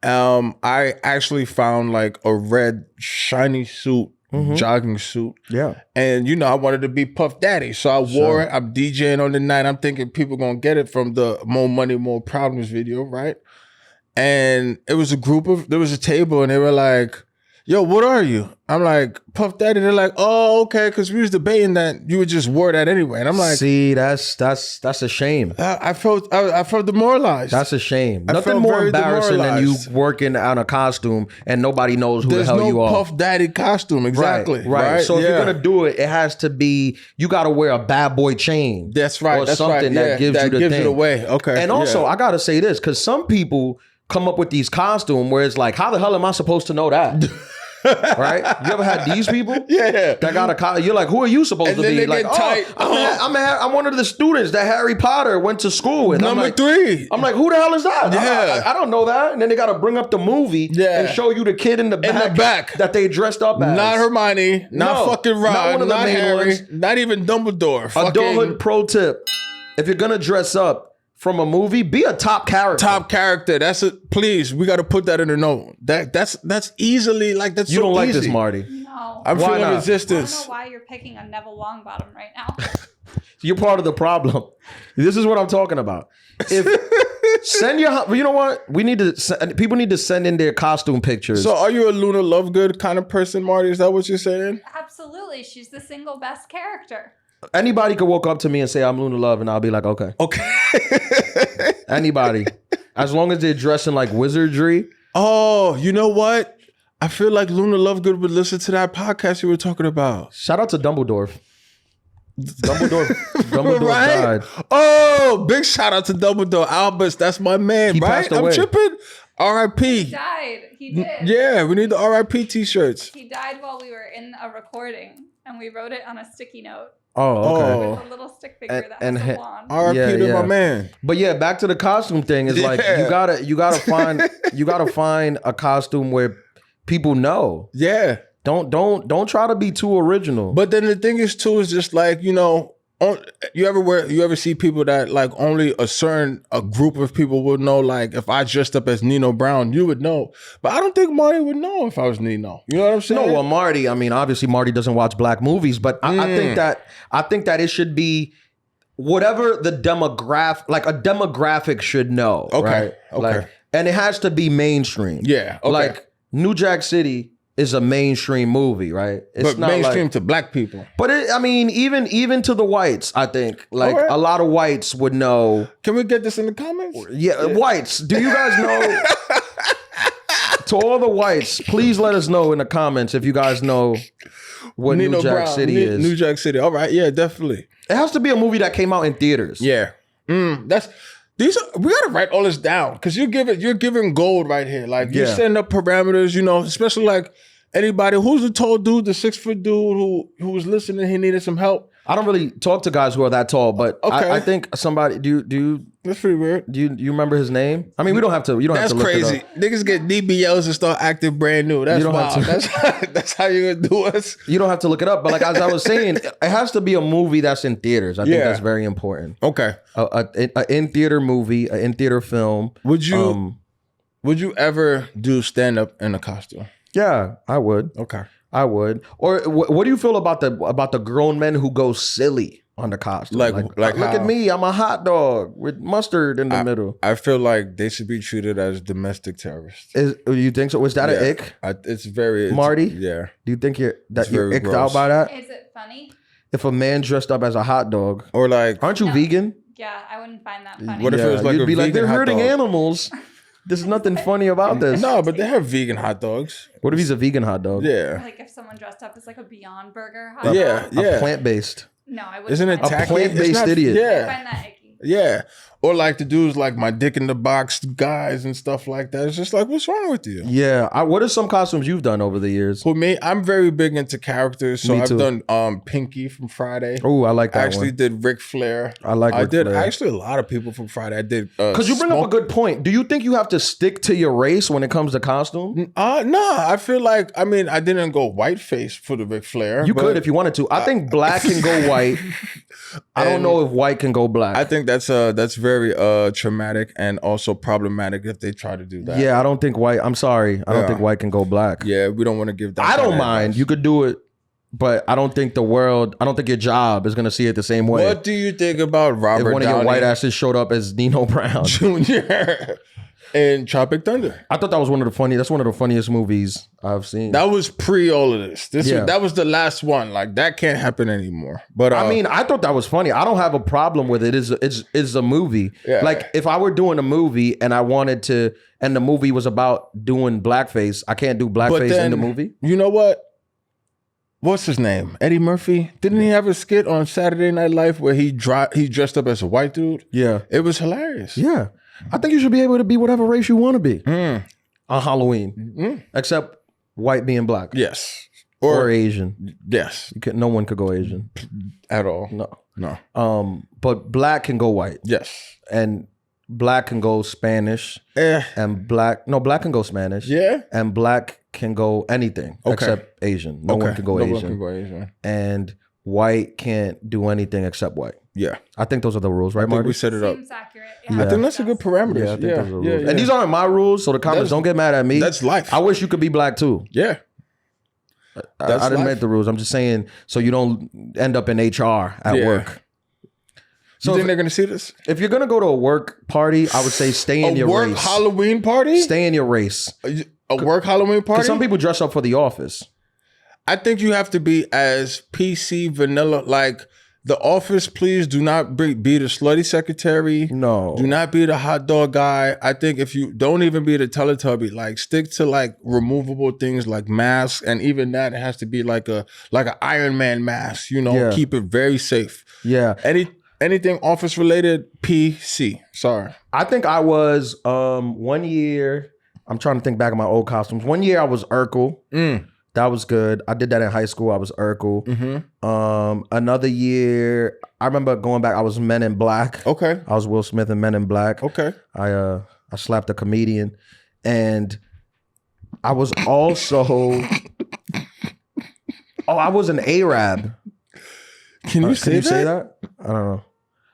I actually found like a red shiny suit, jogging suit. Yeah. And you know, I wanted to be Puff Daddy. So I wore it. I'm DJing on the night. I'm thinking people gonna get it from the More Money, More Problems video, right? And it was there was a table and they were like, yo, what are you? I'm like, Puff Daddy. They're like, oh, okay, because we was debating that you would just wore that anyway. And I'm like, see, that's a shame. I felt demoralized. That's a shame. Nothing more embarrassing than you working on a costume and nobody knows who the hell you are. There's no Puff Daddy costume, exactly. Right. So if you're gonna do it, it has to be, you gotta wear a bad boy chain. That's right. Or that's something right. that gives you the thing. It away. Okay. And also, I gotta say this, because some people come up with these costumes where it's like, how the hell am I supposed to know that? Right? You ever had these people? Yeah. That got you're like, who are you supposed to be? Like, I'm one of the students that Harry Potter went to school with. Number 3. I'm like, who the hell is that? Yeah. I don't know that. And then they got to bring up the movie and show you the kid in the back that they dressed up as. Not Hermione, not fucking Ron, not one of the main Harry, ones. not even Dumbledore. Adulthood pro tip. If you're going to dress up from a movie, be a top character. Top character. That's it. Please, we got to put that in the note. That's easily like that's. You so don't like easy. this, Marty. No. I'm Why feeling not? resistance. I don't know why you're picking a Neville Longbottom right now. You're part of the problem. This is what I'm talking about. If send your, you know what? People need to send in their costume pictures. So, are you a Luna Lovegood kind of person, Marty? Is that what you're saying? Absolutely, she's the single best character. Anybody could walk up to me and say I'm Luna Love, and I'll be like, okay. Anybody, as long as they're dressing like wizardry. Oh, you know what? I feel like Luna Lovegood would listen to that podcast you were talking about. Shout out to Dumbledore. Dumbledore right? died. Oh, big shout out to Dumbledore. Albus, that's my man, He right? passed away. I'm tripping. R.I.P. He died. He did. Yeah, we need the R.I.P. t-shirts. He died while we were in a recording, and we wrote it on a sticky note. Oh, okay. With a little stick figure that has a wand. R.I.P. to my man. But yeah, back to the costume thing. Is like you gotta find a costume where people know. Yeah. Don't try to be too original. But then the thing is too is just like, you know, you ever see people that like only a group of people would know. Like if I dressed up as Nino Brown, you would know. But I don't think Marty would know if I was Nino. You know what I'm saying? No, well, Marty. I mean, obviously Marty doesn't watch black movies, but I think that it should be whatever the demographic, like a demographic should know. Okay. Right? Okay. Like, and it has to be mainstream. Yeah. Okay. Like New Jack City is a mainstream movie, right? It's but not mainstream like, to black people. But I mean, even to the whites, I think like a lot of whites would know. Can we get this in the comments? Yeah, whites. Do you guys know? To all the whites, please let us know in the comments if you guys know what New Jack City is. New Jack City. All right. Yeah, definitely. It has to be a movie that came out in theaters. Yeah. We gotta write all this down because you're giving gold right here. Like you're setting up parameters, you know, especially like anybody who's the tall dude, the 6-foot dude who was listening, he needed some help. I don't really talk to guys who are that tall, but I think somebody that's pretty weird. Do you remember his name? I mean, we don't have to. You don't have to look it up. That's crazy. Niggas get DBLs and start acting brand new. That's wild. That's how you gonna do us. You don't have to look it up. But like as I was saying, it has to be a movie that's in theaters. I think that's very important. Okay. A in theater movie, an in theater film. Would you ever do stand up in a costume? Yeah, I would. Okay. I would. Or what do you feel about the grown men who go silly on the costume? Like look at me, I'm a hot dog with mustard in the middle. I feel like they should be treated as domestic terrorists. You think so? Was that an ick? It's very Marty? Yeah. Do you think you're icked out by that? Is it funny? If a man dressed up as a hot dog, or like, aren't you vegan? Yeah, I wouldn't find that funny. What if it was like you'd be like they're hurting dog? Animals. There's nothing funny about this. No, but they have vegan hot dogs. What if he's a vegan hot dog? Yeah. Like if someone dressed up as like a Beyond Burger hot dog. Yeah. A plant-based. No, I wouldn't. Isn't it a plant-based idiot? Yeah. I find that icky. Yeah. Or like the dudes like my dick in the box guys and stuff like that. It's just like, what's wrong with you? Yeah. What are some costumes you've done over the years? For me, I'm very big into characters. So I've done Pinky from Friday. Oh, I like that. I actually did Ric Flair. I like Ric Flair. Actually a lot of people from Friday. I did because you bring up a good point. Do you think you have to stick to your race when it comes to costume? No, I feel like I didn't go whiteface for the Ric Flair. You could if you wanted to. I think black can go white. I don't know if white can go black. I think that's very traumatic and also problematic if they try to do that. Yeah, I don't think white. I'm sorry, I don't think white can go black. Yeah, we don't want to give that. I don't mind. Advice. You could do it, but I don't think your job is gonna see it the same way. What do you think about Robert? If one of your white asses showed up as Nino Brown Jr. in Tropic Thunder? I thought that was one of the funniest movies I've seen. That was pre all of this. That was the last one. Like that can't happen anymore. But I mean, I thought that was funny. I don't have a problem with it. It's a movie. Yeah. Like if I were doing a movie and I wanted to, and the movie was about doing blackface, I can't do blackface in the movie. You know what? What's his name? Eddie Murphy? Didn't he have a skit on Saturday Night Live where he dressed up as a white dude? Yeah. It was hilarious. Yeah. I think you should be able to be whatever race you want to be on Halloween, except white being black. Yes. Or Asian. Yes. No one could go Asian. At all. No. But black can go white. Yes. And black can go Spanish. And black can go Spanish. Yeah. And black can go anything except Asian. No one can go Asian. No one can go Asian. And white can't do anything except white. Yeah. I think those are the rules, right, Marty? We set it up. Seems accurate. Yeah. I think that's a good parameter. Yeah, I think those are the rules. And these aren't my rules, so the comments don't get mad at me. That's life. I wish you could be black too. Yeah. I didn't make the rules. I'm just saying so you don't end up in HR at work. So you think they're going to see this? If you're going to go to a work party, I would say stay in your race. A work Halloween party? Stay in your race. A work Halloween party? Because some people dress up for the office. I think you have to be as PC vanilla. Like, the office, please do not be the slutty secretary. No. Do not be the hot dog guy. I think if you don't even be the Teletubby, like stick to like removable things like masks. And even that, it has to be like an Iron Man mask, keep it very safe. Yeah. Anything office related, PC. Sorry. I think I was 1 year. I'm trying to think back of my old costumes. 1 year I was Urkel. That was good. I did that in high school. I was Urkel. Another year, I remember going back. I was Men in Black. Okay. I was Will Smith in Men in Black. Okay. I slapped a comedian, and I was also. I was an Arab. Can you say that? I don't know.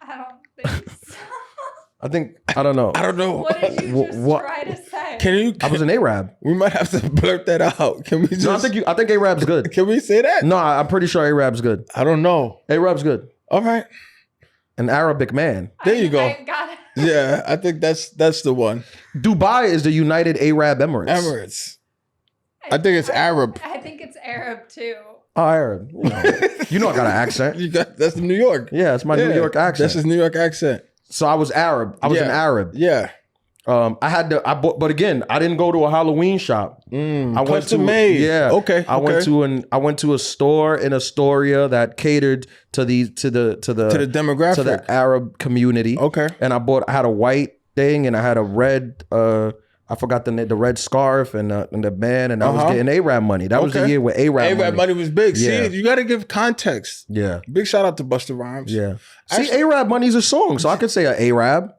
I don't think so. I don't know. I don't know. What did you just try to say? I was an Arab. We might have to blurt that out. Can we just? No, I think Arab's good. Can we say that? No, I'm pretty sure Arab's good. I don't know. Arab's good. All right. An Arabic man. There you go. I got it. Yeah, I think that's the one. Dubai is the United Arab Emirates. I think it's Arab. I think it's Arab too. Oh, Arab. You know I got an accent. That's New York. Yeah, it's my New York accent. That's his New York accent. So I was Arab. I was an Arab. Yeah. I bought, but again, I didn't go to a Halloween shop. I went to made. Yeah. Okay. I went to a store in Astoria that catered to the demographic, to the Arab community. Okay. And I had a white thing and I had a red I forgot the red scarf and the band, and I was getting Arab money. That was the year where Arab money was big. Yeah. See, you got to give context. Yeah. Big shout out to Busta Rhymes. Yeah. See, Arab money's a song, so I could say an Arab.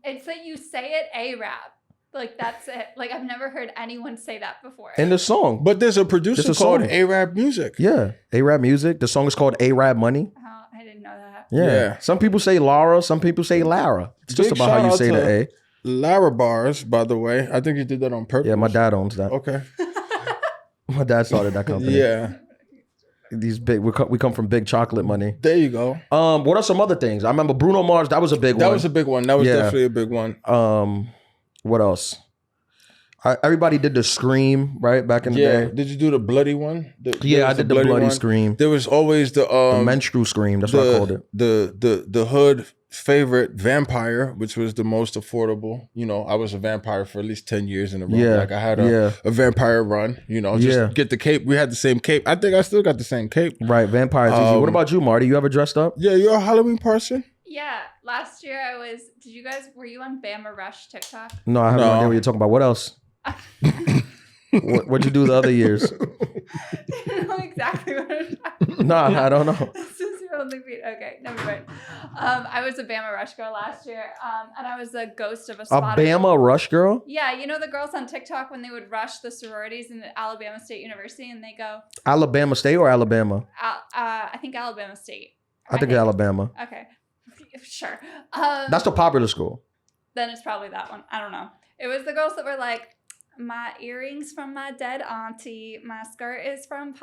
It's that you say it Arab. Like, that's it. Like, I've never heard anyone say that before. In the song. But there's a producer called Arab Music. Yeah. Arab Music. The song is called Arab Money. Oh, I didn't know that. Yeah. Some people say Lara. Some people say Lara. It's just about how you say the A. Lara Bars, by the way. I think you did that on purpose. Yeah, my dad owns that. Okay. My dad started that company. Yeah. These big, we come from big chocolate money. There you go. What are some other things? I remember Bruno Mars. That was a big one. That was a big one. That was definitely a big one. What else? Everybody did the Scream, right? Back in the day. Did you do the bloody one? I did the bloody Scream. There was always the menstrual Scream. That's what I called it. The hood favorite vampire, which was the most affordable. You know, I was a vampire for at least 10 years in a row. Yeah. Like I had a vampire run, just get the cape. We had the same cape. I think I still got the same cape. Right, vampires. What about you, Marty? You ever dressed up? Yeah, you're a Halloween person? Yeah, last year were you on Bama Rush TikTok? No, I have no idea what you're talking about. What else? What'd you do the other years? You know exactly what I'm talking about. No, I don't know. This is your only beat. Okay, never mind. I was a Bama Rush girl last year, and I was a ghost of a spot. A Bama Rush girl? Yeah, you know the girls on TikTok when they would rush the sororities in Alabama State University, and they go Alabama State or Alabama? I think Alabama State. I think Alabama. Okay. Sure. That's the popular school. Then it's probably that one. I don't know. It was the girls that were like, my earrings from my dead auntie, my skirt is from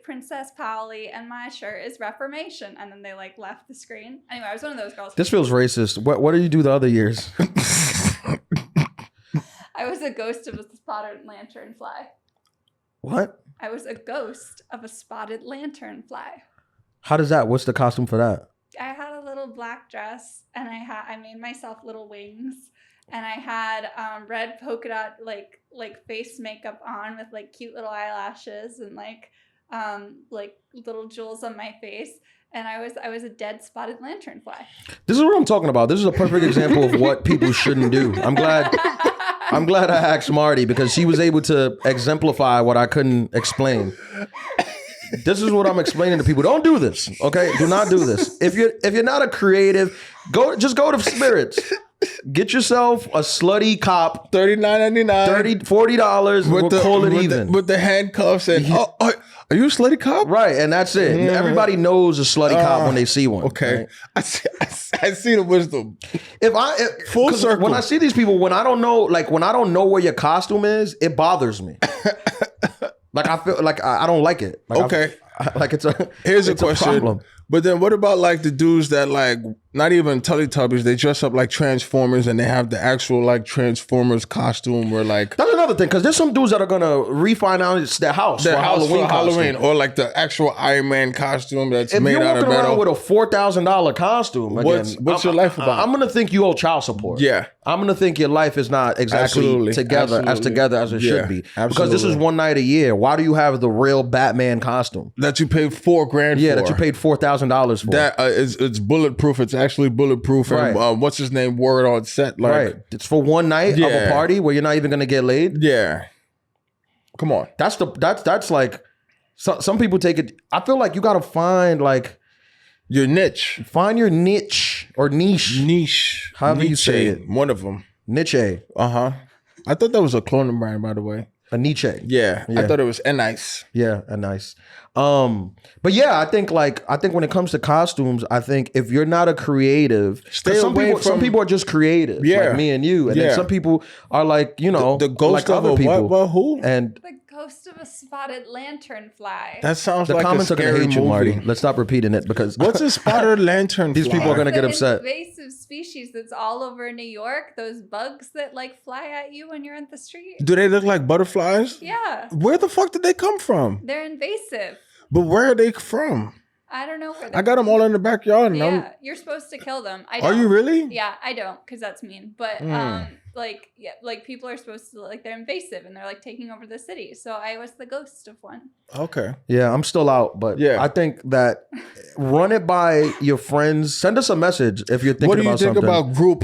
Princess Polly, and my shirt is Reformation. And then they like left the screen. Anyway, I was one of those girls. This feels racist. What did you do the other years? I was a ghost of a spotted lanternfly. What? I was a ghost of a spotted lanternfly. How does that? What's the costume for that? I had a little black dress, and I made myself little wings, and I had red polka dot like face makeup on with like cute little eyelashes and like little jewels on my face, and I was a dead spotted lanternfly. This is what I'm talking about. This is a perfect example of what people shouldn't do. I'm glad I asked Marty because she was able to exemplify what I couldn't explain. This is what I'm explaining to people. Don't do this, okay? Do not do this. If you're not a creative, go to Spirits. Get yourself a slutty cop. $39.99. $40. We'll call it even. With the handcuffs and are you a slutty cop? Right, and that's it. Mm-hmm. Everybody knows a slutty cop when they see one. Okay, right? I see the wisdom. Full circle. When I see these people, when I don't know where your costume is, it bothers me. Like I feel like I don't like it. Like okay, here's a question. Problem. But then what about like the dudes that like not even Teletubbies, they dress up like Transformers and they have the actual like Transformers costume where like that's another thing because there's some dudes that are gonna refinance their house for Halloween or like the actual Iron Man costume that's made out of metal. If you're walking around with a $4,000 costume, what's your life about? I'm gonna think you owe child support. Yeah, I'm gonna think your life is not exactly together as it should be. Absolutely. Because this is one night a year. Why do you have the real Batman costume that you paid $4,000 for? Yeah, that you paid $4,000 for. That it's bulletproof. It's actually bulletproof. Right. And what's his name wore it on set. Like, right. It's for one night of a party where you're not even gonna get laid. Yeah. Come on. That's like some people take it. I feel like you gotta find like your niche. Find your niche or niche. Niche. However you say it. One of them. Niche. Uh-huh. I thought that was a clothing brand, by the way. A Nietzsche. Yeah. I thought it was a nice. Yeah, a nice. But yeah, I think when it comes to costumes, I think if you're not a creative, some people are just creative, like me and you, and then some people are like, you know, the ghost like of other people. What, who? And the ghost of a spotted lanternfly. That sounds like the comments a are gonna hate you, Marty. Let's stop repeating it because what's a spotted lanternfly? These people are gonna get upset. Invasive species that's all over New York. Those bugs that like fly at you when you're in the street. Do they look like butterflies? Yeah. Where the fuck did they come from? They're invasive. But where are they from? I don't know where. I got them all in the backyard. And you're supposed to kill them. Are you really? Yeah, I don't, because that's mean. But like people are supposed to like they're invasive and they're like taking over the city. So I was the ghost of one. Okay. Yeah, I'm still out, but I think that run it by your friends. Send us a message if you're thinking about something. What do you think about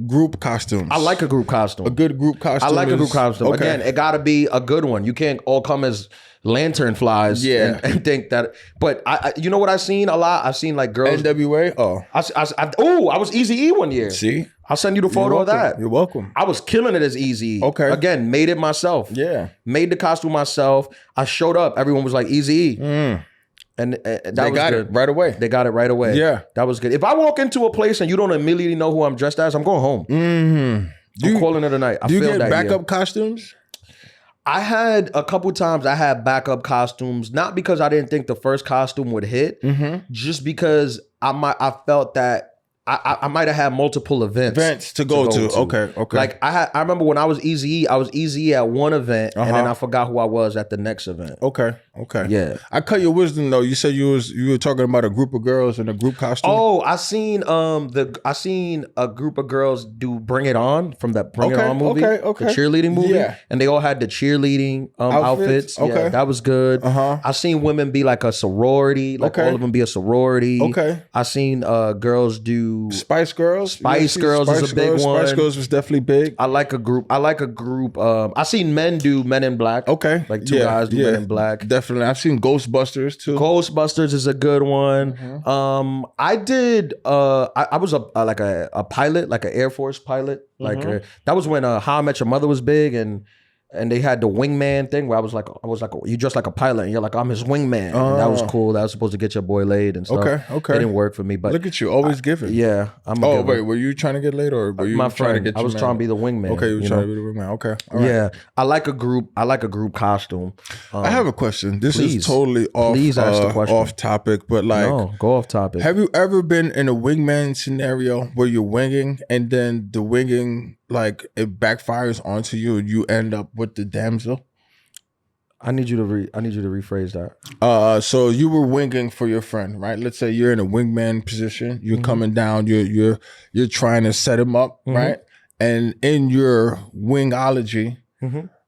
group costumes? I like a group costume. A good group costume. I like a group costume. Okay. Again, it got to be a good one. You can't all come as lantern flies and think that. But I you know what I've seen a lot? I've seen like girls. NWA? Oh. I was Eazy-E one year. See? I'll send you the photo of that. You're welcome. I was killing it as Eazy-E. Okay. Again, made it myself. Yeah. Made the costume myself. I showed up. Everyone was like, Eazy-E. And that they got it right away. They got it right away. Yeah. That was good. If I walk into a place and you don't immediately know who I'm dressed as, I'm going home. Mm-hmm. I'm calling it a night. Do you get backup costumes? I had a couple times I had backup costumes, not because I didn't think the first costume would hit, just because I felt that I might have had multiple events to go to. Okay. Like I remember when I was Eazy-E, I was Eazy-E at one event, and then I forgot who I was at the next event. Okay. Yeah. I cut your wisdom though. You said you were talking about a group of girls in a group costume. Oh, I seen a group of girls do Bring It On from that Bring It On movie. Okay. The cheerleading movie. Yeah. And they all had the cheerleading outfits. Okay. Yeah, that was good. I seen women be like a sorority, like all of them be a sorority. Okay. I seen girls do Spice Girls. Spice Girls is a big one. Spice Girls was definitely big. I like a group. I seen men do Men in Black. Okay. Like two guys do Men in Black. Definitely. I've seen Ghostbusters too. Ghostbusters is a good one. I did I was a pilot, like an Air Force pilot. Like that was when How I Met Your Mother was big, and and they had the wingman thing where I was like, you dressed like a pilot, and you're like, I'm his wingman. And that was cool. That was supposed to get your boy laid and stuff. Okay. It didn't work for me, but look at you, always giving. Yeah, wait, were you trying to get laid, or were you my trying friend? to get? I was trying to be the wingman. Okay, you were trying to be the wingman. Okay, all right. Yeah, I like a group costume. I have a question. This is totally off topic, but like, no, go off topic. Have you ever been in a wingman scenario where you're winging and then the winging, like, it backfires onto you and you end up with the damsel? I need you to rephrase that. So you were winging for your friend, right? Let's say you're in a wingman position. You're coming down. You're trying to set him up, right? And in your wingology,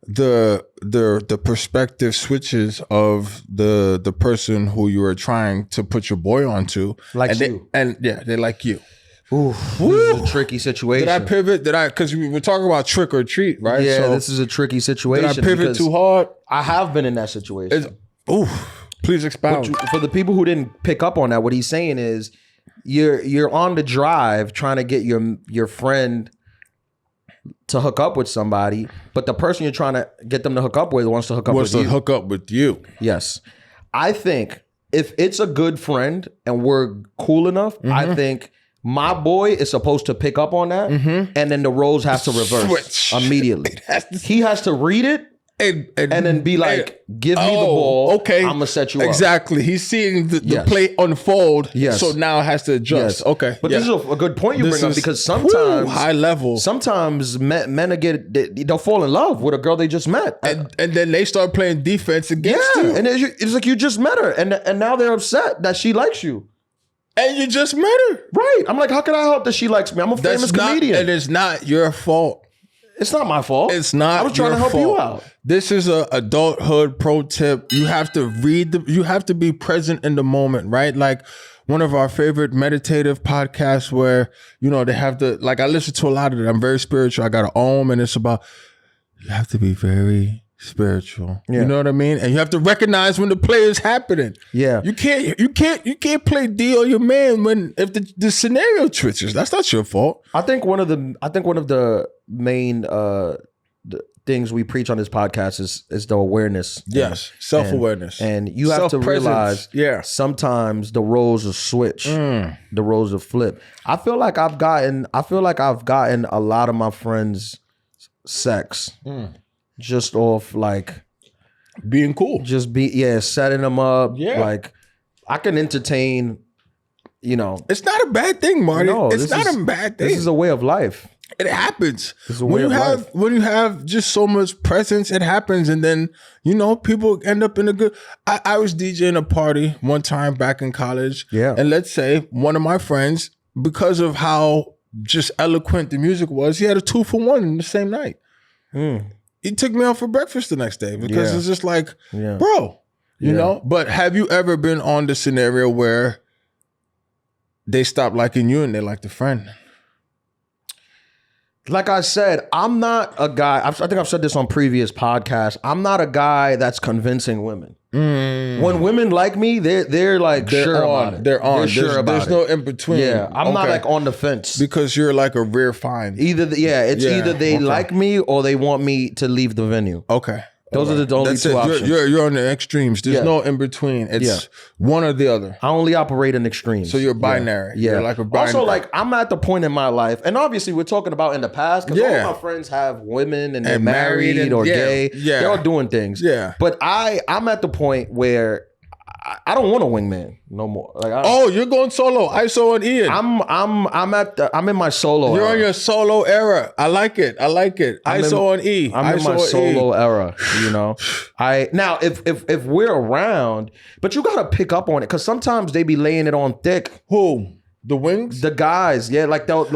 the perspective switches of the person who you are trying to put your boy onto, they like you. Ooh, this is a tricky situation. Did I pivot? Because we were talking about trick or treat, right? Yeah, so this is a tricky situation. Did I pivot too hard? I have been in that situation. Please expound. For the people who didn't pick up on that, what he's saying is you're on the drive trying to get your friend to hook up with somebody, but the person you're trying to get them to hook up with wants to hook up with you. Yes. I think if it's a good friend and we're cool enough, I think my boy is supposed to pick up on that, and then the roles have to reverse immediately. He has to read it and then be like, give me the ball. Okay, I'm gonna set you up. Exactly. He's seeing the play unfold. Yes. So now it has to adjust. Yes. Okay. But this is a good point you bring up, because sometimes high level. Sometimes men they'll fall in love with a girl they just met, and then they start playing defense against you. And it's like you just met her, and now they're upset that she likes you. And you just met her. Right. I'm like, how can I help that she likes me? I'm a famous comedian. And it's not your fault. It's not my fault. It's not. I was trying to help you out. This is a adulthood pro tip. You have to you have to be present in the moment, right? Like one of our favorite meditative podcasts where, they have I listen to a lot of it. I'm very spiritual. I got an Om, and it's about, you have to be very spiritual. Yeah. You know what I mean? And you have to recognize when the play is happening. Yeah. You can't play D on your man if the scenario twitches. That's not your fault. I think one of the main things we preach on this podcast is the awareness. Yes. Self-awareness. And you have to realize sometimes the roles are switch. The roles are flip. I feel like I've gotten a lot of my friends sex. Just off like being cool, setting them up. Yeah, like I can entertain. It's not a bad thing, Marty. No, it's not a bad thing. This is a way of life. It happens when you have just so much presence. It happens, and then people end up in a good. I was DJing a party one time back in college. Yeah, and let's say one of my friends, because of how just eloquent the music was, he had a 2-for-1 in the same night. He took me out for breakfast the next day because it's just like, bro, you know? But have you ever been on the scenario where they stop liking you and they like the friend? Like I said, I'm not a guy, I think I've said this on previous podcasts, I'm not a guy that's convincing women. When women like me, they're like sure about it. They're on. They're sure about it. There's no in between. Yeah, I'm not like on the fence. Because you're like a rare find. Either they like me or they want me to leave the venue. Okay. Those are the only two options. You're on the extremes. There's no in between. It's one or the other. I only operate in extremes. So you're binary. Yeah. You're like a binary. Also, like I'm at the point in my life, and obviously we're talking about in the past, because all my friends have women and they're married or gay. Yeah. They're all doing things. Yeah. But I'm at the point where I don't want a wingman no more. Like you're going solo. ISO and Ian. I'm in my solo. You're on your solo era. I like it. ISO and E. I'm in my solo era. Now if we're around, but you gotta pick up on it, because sometimes they be laying it on thick. Who? The wings? The guys, like they'll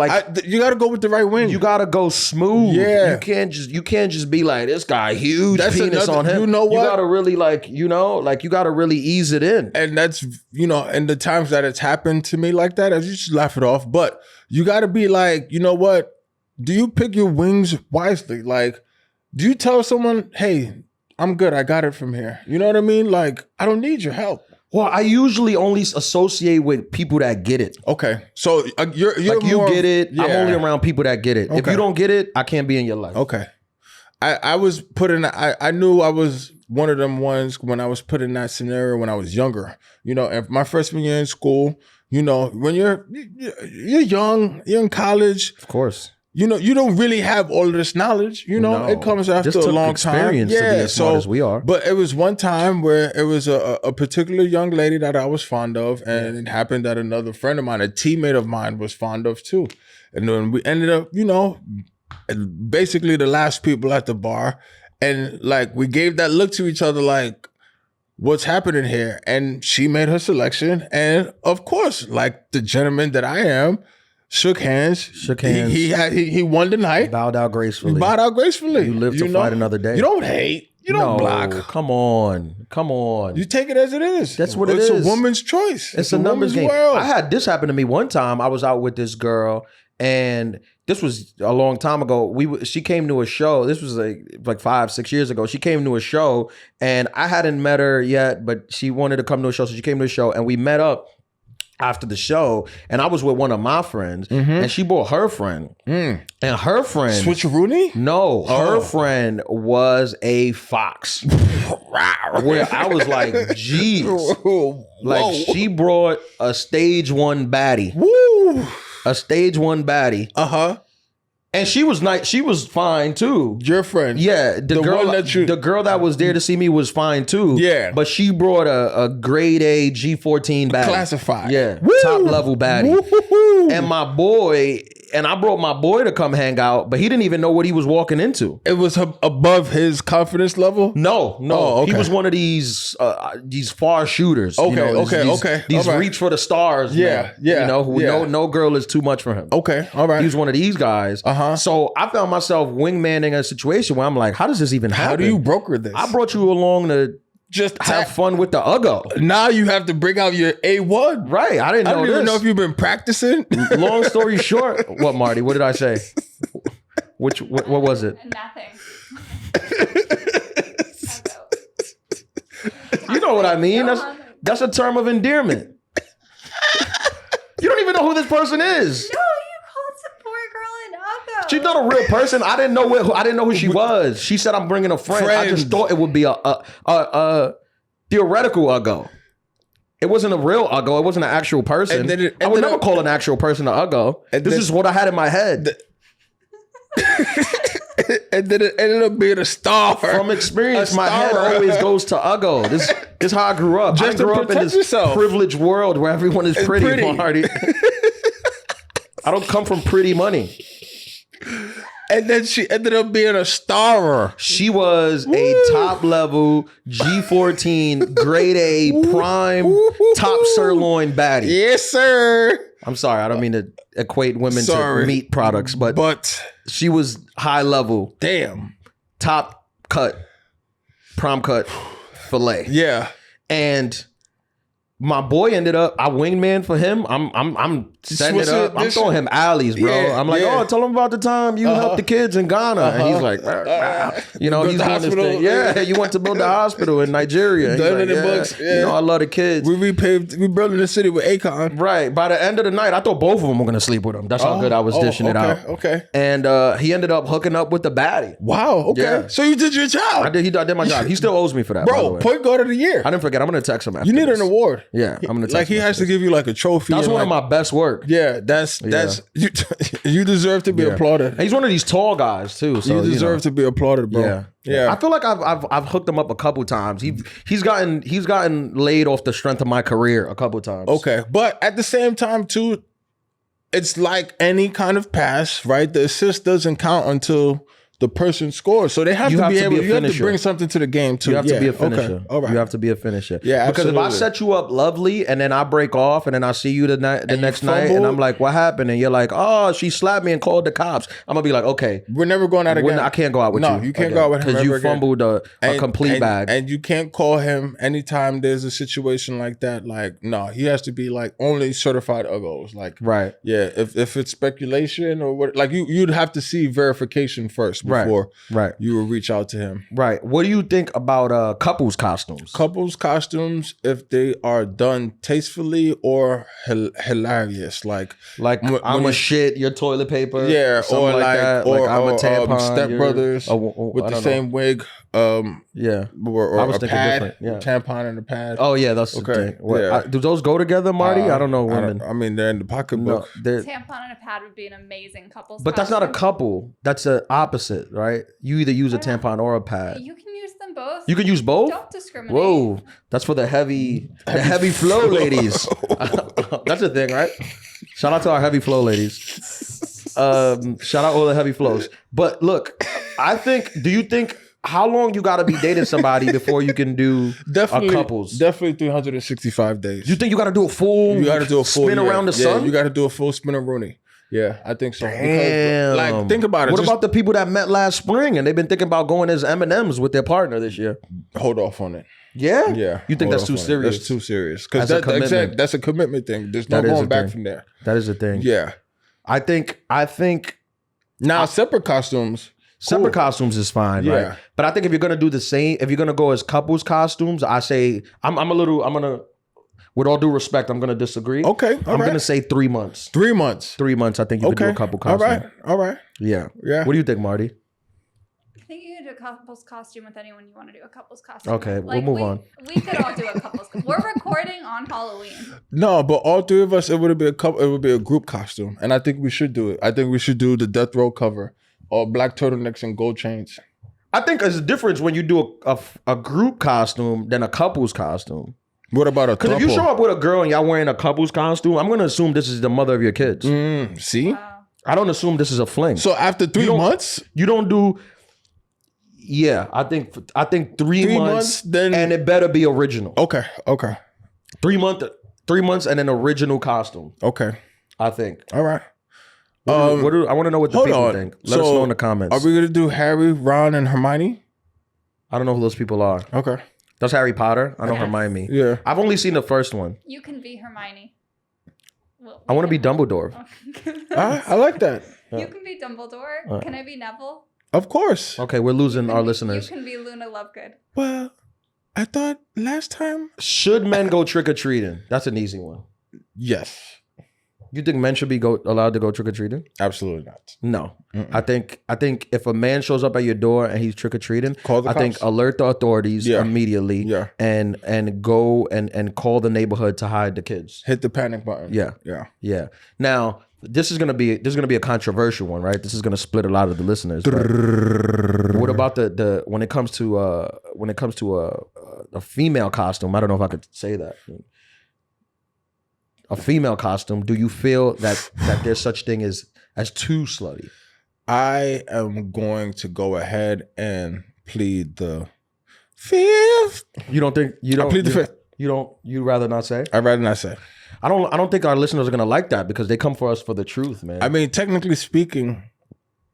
you gotta go with the right wing. You gotta go smooth. Yeah. You can't just be like, this guy huge penis on him. You know what? You gotta really you gotta really ease it in. And that's and the times that it's happened to me like that, I just laugh it off. But you gotta be like, you know what? Do you pick your wings wisely? Like, do you tell someone, hey, I'm good, I got it from here? You know what I mean? Like, I don't need your help. Well, I usually only associate with people that get it. Okay. So you're like, you get it. Yeah. I'm only around people that get it. Okay. If you don't get it, I can't be in your life. Okay. I was put in. I knew I was one of them ones when I was put in that scenario when I was younger. You know, and my freshman year in school. You know, when you're young, you're in college. Of course. You know, you don't really have all of this knowledge. You know, it comes after a long time. Yeah, to be as smart as we are. But it was one time where it was a particular young lady that I was fond of, and it happened that another friend of mine, a teammate of mine, was fond of too. And then we ended up, you know, basically the last people at the bar, and like we gave that look to each other, like, what's happening here? And she made her selection, and of course, like the gentleman that I am. Shook hands. He won the night. Bowed out gracefully. You live to fight another day. You don't hate. You don't block. Come on. You take it as it is. That's what it is. It's a woman's choice. It's a numbers game. World. I had this happen to me one time. I was out with this girl, and this was a long time ago. She came to a show. This was like 5-6 years ago. She came to a show, and I hadn't met her yet, but she wanted to come to a show, so she came to a show, and we met up after the show, and I was with one of my friends, and she brought her friend, and her friend Switcheroony? No, her friend was a fox. Where I was like, geez, like she brought a stage 1 baddie, a stage 1 baddie, and she was nice. She was fine too. Your friend, yeah, the girl that was there to see me was fine too. Yeah, but she brought a grade A G14 baddie, classified. Yeah, top level baddie. And my boy, and I brought my boy to come hang out, but he didn't even know what he was walking into. It was above his confidence level. No. Okay. He was one of these far shooters. Okay. These reach for the stars. Yeah. You know, no girl is too much for him. Okay, all right. He was one of these guys. So I found myself wingmanning a situation where I'm like, how does this even happen? How do you broker this? I brought you along to just have fun with the Uggo. Now you have to bring out your A1. Right. I don't even know if you've been practicing. Long story short. What, Marty? What did I say? What was it? Nothing. You know what I mean? That's a term of endearment. You don't even know who this person is. No, you called some poor girl an Uggo. She's not a real person. I didn't know who she was. She said, "I'm bringing a friend." I just thought it would be a theoretical Uggo. It wasn't a real Uggo. It wasn't an actual person. I would never call an actual person an Uggo. This is what I had in my head. And then it ended up being a star. From experience, my head always goes to Uggo. This is how I grew up. Just I grew up in this privileged world where everyone is pretty. Marty. I don't come from pretty money. And then she ended up being a starer. She was a top level G14 grade A prime top sirloin baddie. Yes, sir. I'm sorry, I don't mean to equate women to meat products, but she was high level. Damn. Top cut, prime cut filet. Yeah. And my boy ended up, I wingman for him. I'm setting it up. I'm throwing him alleys, bro. Yeah, I'm like, oh, tell him about the time you helped the kids in Ghana. And he's like, you know, he's doing this thing. Yeah, you went to build the hospital in Nigeria. Like, you know, I love the kids. We building the city with Akon. Right. By the end of the night, I thought both of them were going to sleep with him. That's how good I was dishing it out. Okay. And he ended up hooking up with the baddie. Wow. Okay. Yeah. So you did your job. I did my job. He still owes me for that, bro. Point guard of the year. I didn't forget. I'm going to text him after You need an award. Yeah, I'm gonna he has to give you like a trophy. That's one of my best work. Yeah, that's you deserve to be applauded. And he's one of these tall guys too. So you deserve to be applauded, bro. Yeah. I feel like I've hooked him up a couple times. He's gotten laid off the strength of my career a couple times. Okay, but at the same time too, it's like any kind of pass, right? The assist doesn't count until the person scores. So they have to be able. You have to bring something to the game too. You have to be a finisher. Okay. All right. You have to be a finisher. Yeah, because absolutely. if I set you up lovely and then I break off and then I see you the next night and I'm like, what happened? And you're like, oh, she slapped me and called the cops. I'm gonna be like, okay, we're never going out again. I can't go out with you. No, you can't go out with him because you fumbled a complete bag. And you can't call him anytime there's a situation like that. Like, no, he has to be like only certified Uggos. Like, right. Yeah. If it's speculation or what, like you'd have to see verification first before right. you will reach out to him. Right. What do you think about couples costumes? Couples costumes, if they are done tastefully or hilarious, like I'm a shit, your toilet paper, yeah, or like that. or I'm a tampon, Step Brothers with the same wig. Yeah, or I was a thinking pad, different. Yeah, tampon and a pad. Oh yeah, that's okay. The thing. What, do those go together, Marty? I don't know, women. I mean, they're in the pocketbook. No, tampon and a pad would be an amazing couple's but that's not a couple. That's the opposite, right? You either use a tampon or a pad. You can use them both. You can use both. Don't discriminate. Whoa, that's for the heavy flow ladies. That's the thing, right? Shout out to our heavy flow ladies. Shout out all the heavy flows. But look, do you think how long you got to be dating somebody before you can do a couples? Definitely 365 days. You think you got to do a full? You got to do a full spin around the sun. You got to do a full spin of Rooney. Yeah, I think so. Damn. Because, like, think about it. What about the people that met last spring and they've been thinking about going as M&Ms with their partner this year? Hold off on it. Yeah? Yeah. You think that's too serious? That's too serious. Because that's a commitment thing. There's no going back from there. That is a thing. Yeah. I think now separate costumes. Separate costumes is fine, right? But I think if you're gonna do the same, if you're gonna go as couples costumes, I say I'm gonna, with all due respect, I'm gonna disagree. Okay, I'm gonna say 3 months. 3 months. 3 months. I think you could do a couple costume. All right. Yeah. Yeah. What do you think, Marty? I think you could do a couple's costume with anyone you want to do a couple's costume. Okay, like, we'll move on. We could all do a couple's. We're recording on Halloween. No, but all three of us, it would be a couple. It would be a group costume, and I think we should do it. I think we should do the death row cover, or black turtlenecks and gold chains. I think there's a difference when you do a group costume than a couple's costume. What about a couple? Because if you show up with a girl and y'all wearing a couple's costume, I'm gonna assume this is the mother of your kids. See, I don't assume this is a fling. So after 3 months, you don't do. Yeah, I think 3 months, then, and it better be original. Okay. 3 months and an original costume. Okay, I think. All right. I want to know what the people think. Let us know in the comments. Are we gonna do Harry, Ron, and Hermione? I don't know who those people are. Okay. That's Harry Potter. I know Hermione. Yeah. I've only seen the first one. You can be Hermione. Well, I want to be Dumbledore. I like that. You can be Dumbledore. Can I be Neville? Of course. Okay, we're losing our listeners. You can be Luna Lovegood. Well, I thought last time. Should men go trick-or-treating? That's an easy one. Yes. You think men should be allowed to go trick-or-treating? Absolutely not. No. I think if a man shows up at your door and he's trick-or-treating, I think alert the authorities immediately and go and call the neighborhood to hide the kids. Hit the panic button. Yeah. Now, this is gonna be a controversial one, right? This is gonna split a lot of the listeners. What about the when it comes to a female costume? I don't know if I could say that. A female costume, do you feel that there's such thing as too slutty? I am going to go ahead and plead the fifth. You don't think you don't? I plead the fifth. You'd rather not say? I'd rather not say. I don't think our listeners are gonna like that because they come for us for the truth, man. I mean, technically speaking,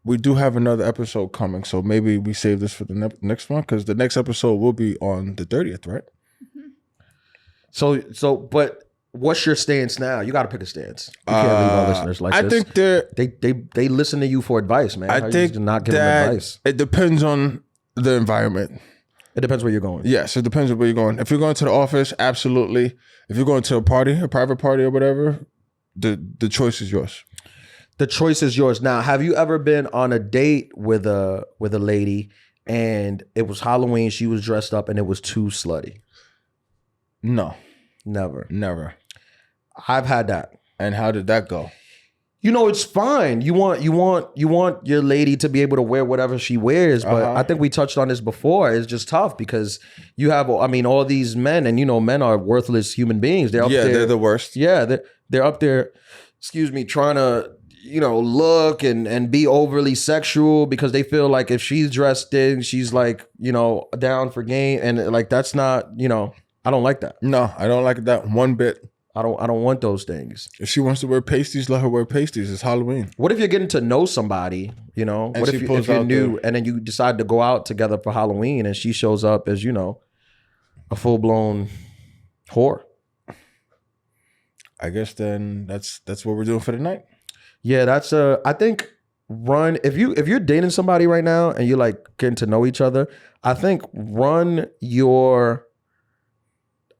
we do have another episode coming, so maybe we save this for the next one because the next episode will be on the 30th, right? Mm-hmm. So, but. What's your stance now? You got to pick a stance. You can't leave our listeners like this. I think they listen to you for advice, man. I think not give them advice. It depends on the environment. It depends where you're going. Yes, it depends on where you're going. If you're going to the office, absolutely. If you're going to a party, a private party or whatever, the choice is yours. The choice is yours. Now, have you ever been on a date with a lady and it was Halloween, she was dressed up and it was too slutty? No. Never. I've had that. And how did that go? You know, it's fine. You want your lady to be able to wear whatever she wears, but I think we touched on this before. It's just tough because you have, all these men, and men are worthless human beings. They're up there. They're the worst. Yeah, they're up there. Trying to look and be overly sexual because they feel like if she's dressed in, she's like down for game, and like that's not I don't like that. No, I don't like that one bit. I don't want those things. If she wants to wear pasties, let her wear pasties. It's Halloween. What if you're getting to know somebody, What if you're new and then you decide to go out together for Halloween and she shows up as, a full-blown whore? I guess then that's what we're doing for the night. Yeah, I think run if you're dating somebody right now and you're like getting to know each other, I think run your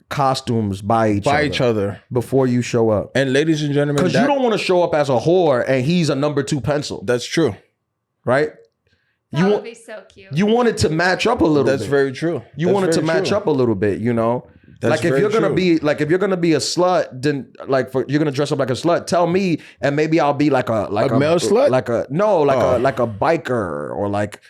costumes by each other before you show up. And ladies and gentlemen, because you don't want to show up as a whore and he's a number 2 pencil. That's true, right? That would be so cute. You want it to match up a little bit. That's very true. You want it to match up a little bit, you know? That's like if you're gonna be like if you're gonna be a slut, then like you're gonna dress up like a slut. Tell me, and maybe I'll be like a male slut, like a biker or like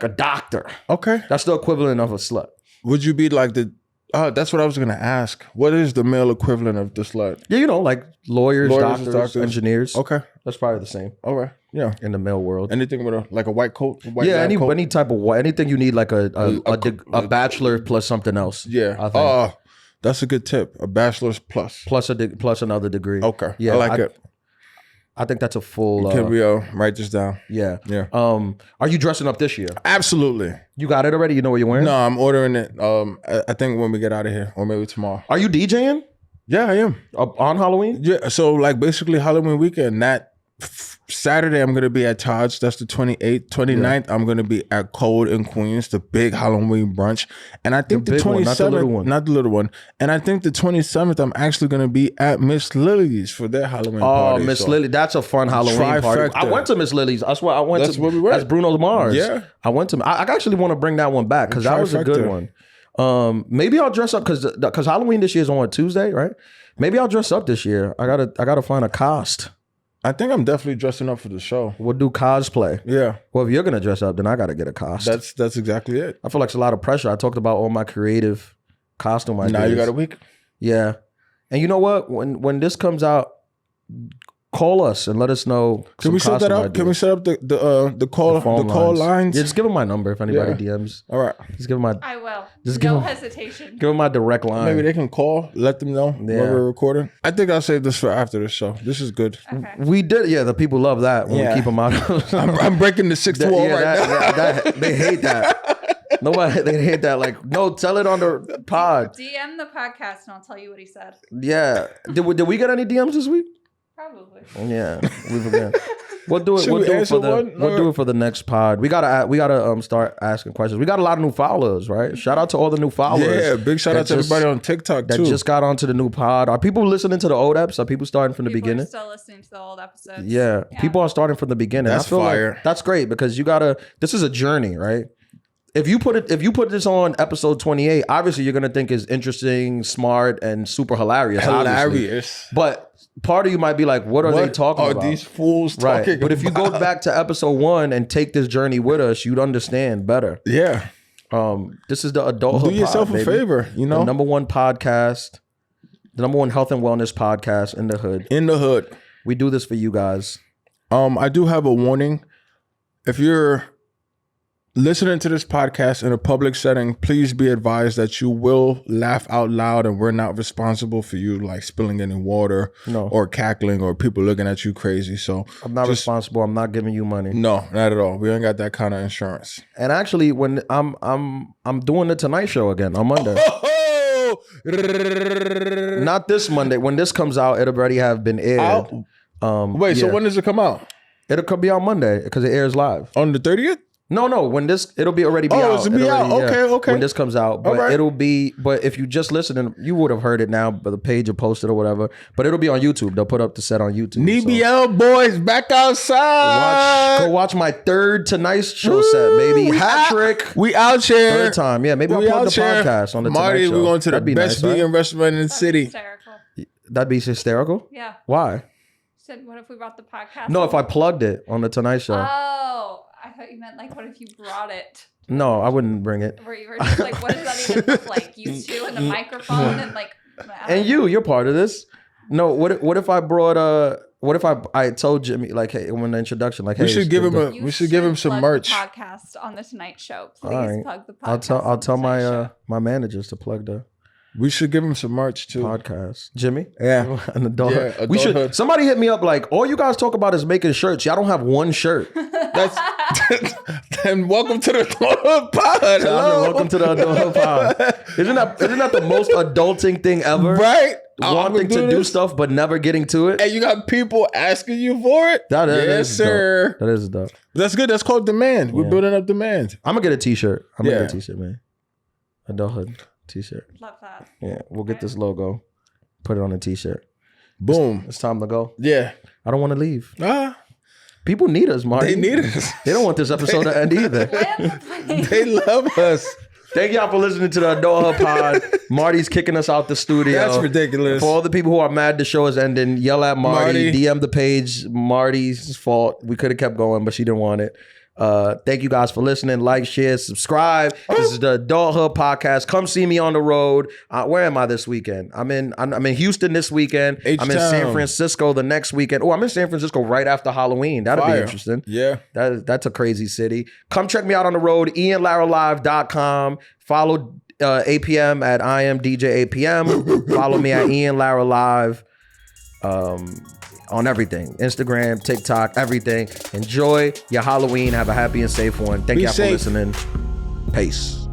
a doctor. Okay, that's the equivalent of a slut. Would you be like the? That's what I was gonna ask. What is the male equivalent of the slut? Yeah, you know, like lawyers, doctors, engineers. Okay, that's probably the same. All right, yeah, in the male world, anything with a white coat. Any type of white, anything you need, like a bachelor plus something else. Yeah, I think. That's a good tip. A bachelor's plus another degree. Okay, yeah, I like it. I think that's a full. Can we write this down? Yeah, yeah. Are you dressing up this year? Absolutely. You got it already? You know what you're wearing? No, I'm ordering it. I think when we get out of here, or maybe tomorrow. Are you DJing? Yeah, I am. On Halloween? Yeah. So like basically Halloween weekend. That Saturday I'm gonna be at Todd's. That's the 28th. 29th I'm gonna be at Code in Queens, the big Halloween brunch. And I think the 27th, not the little one. And I think the 27th I'm actually gonna be at Miss Lily's for their Halloween party. Oh, Miss Lily, that's a fun Halloween party. I went to Miss Lily's. That's why I went. That's where we went. That's Bruno Mars. Yeah, I went to. I actually want to bring that one back because that was a good one. Maybe I'll dress up because Halloween this year is on a Tuesday, right? Maybe I'll dress up this year. I gotta find a cost. I think I'm definitely dressing up for the show. We'll do cosplay. Yeah. Well, if you're gonna dress up, then I gotta get a cost. That's exactly it. I feel like it's a lot of pressure. I talked about all my creative costume ideas. Now you got a week. Yeah, and you know what? When this comes out, call us and let us know. Can we set that up? Ideas. Can we set up the call lines? Yeah, just give them my number if anybody DMs. All right, just give them my. I will. Just no hesitation. Give them my direct line. Maybe they can call. Let them know when we're recording. I think I'll save this for after the show. This is good. Okay. We did. Yeah, the people love that when we keep them out. I'm breaking the 6th wall right now. They hate that. Nobody, they hate that. Like, no, tell it on the pod. DM the podcast and I'll tell you what he said. Yeah. Did we get any DMs this week? Probably. Yeah, we forget. We'll do it. We'll do it for the next pod. We gotta start asking questions. We got a lot of new followers, right? Shout out to all the new followers. Yeah, big shout out to everybody on TikTok that too. just got onto the new pod. Are people listening to the old episodes? Are people starting from the beginning? Still listening to the old episodes. Yeah, people are starting from the beginning. That's fire. Like that's great because you gotta. This is a journey, right? If you put this on episode 28, obviously you're gonna think it's interesting, smart, and super hilarious. Obviously. But part of you might be like, what are they talking about? These fools talking about? But if you go back to episode 1 and take this journey with us, you'd understand better. Yeah. This is the Adulthood. Do yourself a favor, you know? The number 1 podcast, the number 1 health and wellness podcast in the hood. In the hood. We do this for you guys. I do have a warning. If you're listening to this podcast in a public setting, please be advised that you will laugh out loud and we're not responsible for you like spilling any water or cackling or people looking at you crazy. So I'm not responsible. I'm not giving you money. No, not at all. We ain't got that kind of insurance. And actually, when I'm doing the Tonight Show again on Monday. Not this Monday. When this comes out, it'll already have been aired. Wait, so when does it come out? It'll be on Monday because it airs live. On the 30th? No. When it'll be already be out. It'll be out. Okay. When this comes out, but it'll be. But if you just listen, you would have heard it now. But the page will post it or whatever. But it'll be on YouTube. They'll put up the set on YouTube. NBL boys back outside. Go watch my 3rd Tonight Show set, baby. Hat trick. We out here. 3rd time. Yeah, maybe I'll plug the podcast on the Marty, Tonight Show. We're going to the best vegan restaurant in the city. Hysterical. That'd be hysterical. Yeah. Why? Said, what if we brought the podcast? No, if I plugged it on the Tonight Show. Oh. I thought you meant like, what if you brought it? No, I wouldn't bring it. Where you were just like, what does that even look like? You two and the microphone and like. And you're part of this. No, what if I brought what if I told Jimmy like, hey, when the introduction, like, hey, we should give him some merch. The podcast on the Tonight Show. Please plug the podcast. I'll tell my managers to plug the. We should give him some merch too. Podcast. Jimmy? Yeah. An adult. We should. Somebody hit me up like, all you guys talk about is making shirts. Y'all don't have one shirt. And welcome to the Adulthood Pod. Hello. Welcome to the Adulthood Pod. Isn't that the most adulting thing ever? Right? Wanting to do stuff but never getting to it. And you got people asking you for it? That is yes, sir. Dope. That is dope. That's good. That's called demand. We're building up demand. I'm gonna get a t-shirt. I'm gonna get a t-shirt, man. Adulthood t-shirt. Love that. Yeah, we'll get this logo. Put it on a t-shirt. Boom. It's time to go. Yeah. I don't want to leave. People need us, Marty. They need us. They don't want this episode to end either. They love us. Thank y'all for listening to the Adulthood Pod. Marty's kicking us out the studio. That's ridiculous. For all the people who are mad the show is ending, yell at Marty. DM the page. Marty's fault. We could have kept going, but she didn't want it. Thank you guys for listening. Like, share, subscribe. This is the Adulthood Podcast. Come see me on the road. Where am I this weekend? I'm in Houston this weekend. I'm in San Francisco the next weekend. Oh, I'm in San Francisco right after Halloween. That'll be interesting. Yeah. That's a crazy city. Come check me out on the road. IanLaraLive.com. Follow APM at I am DJ8PM. Follow me at Ian Lara Live. On everything. Instagram, TikTok, everything. Enjoy your Halloween. Have a happy and safe one. Thank y'all for listening. Peace.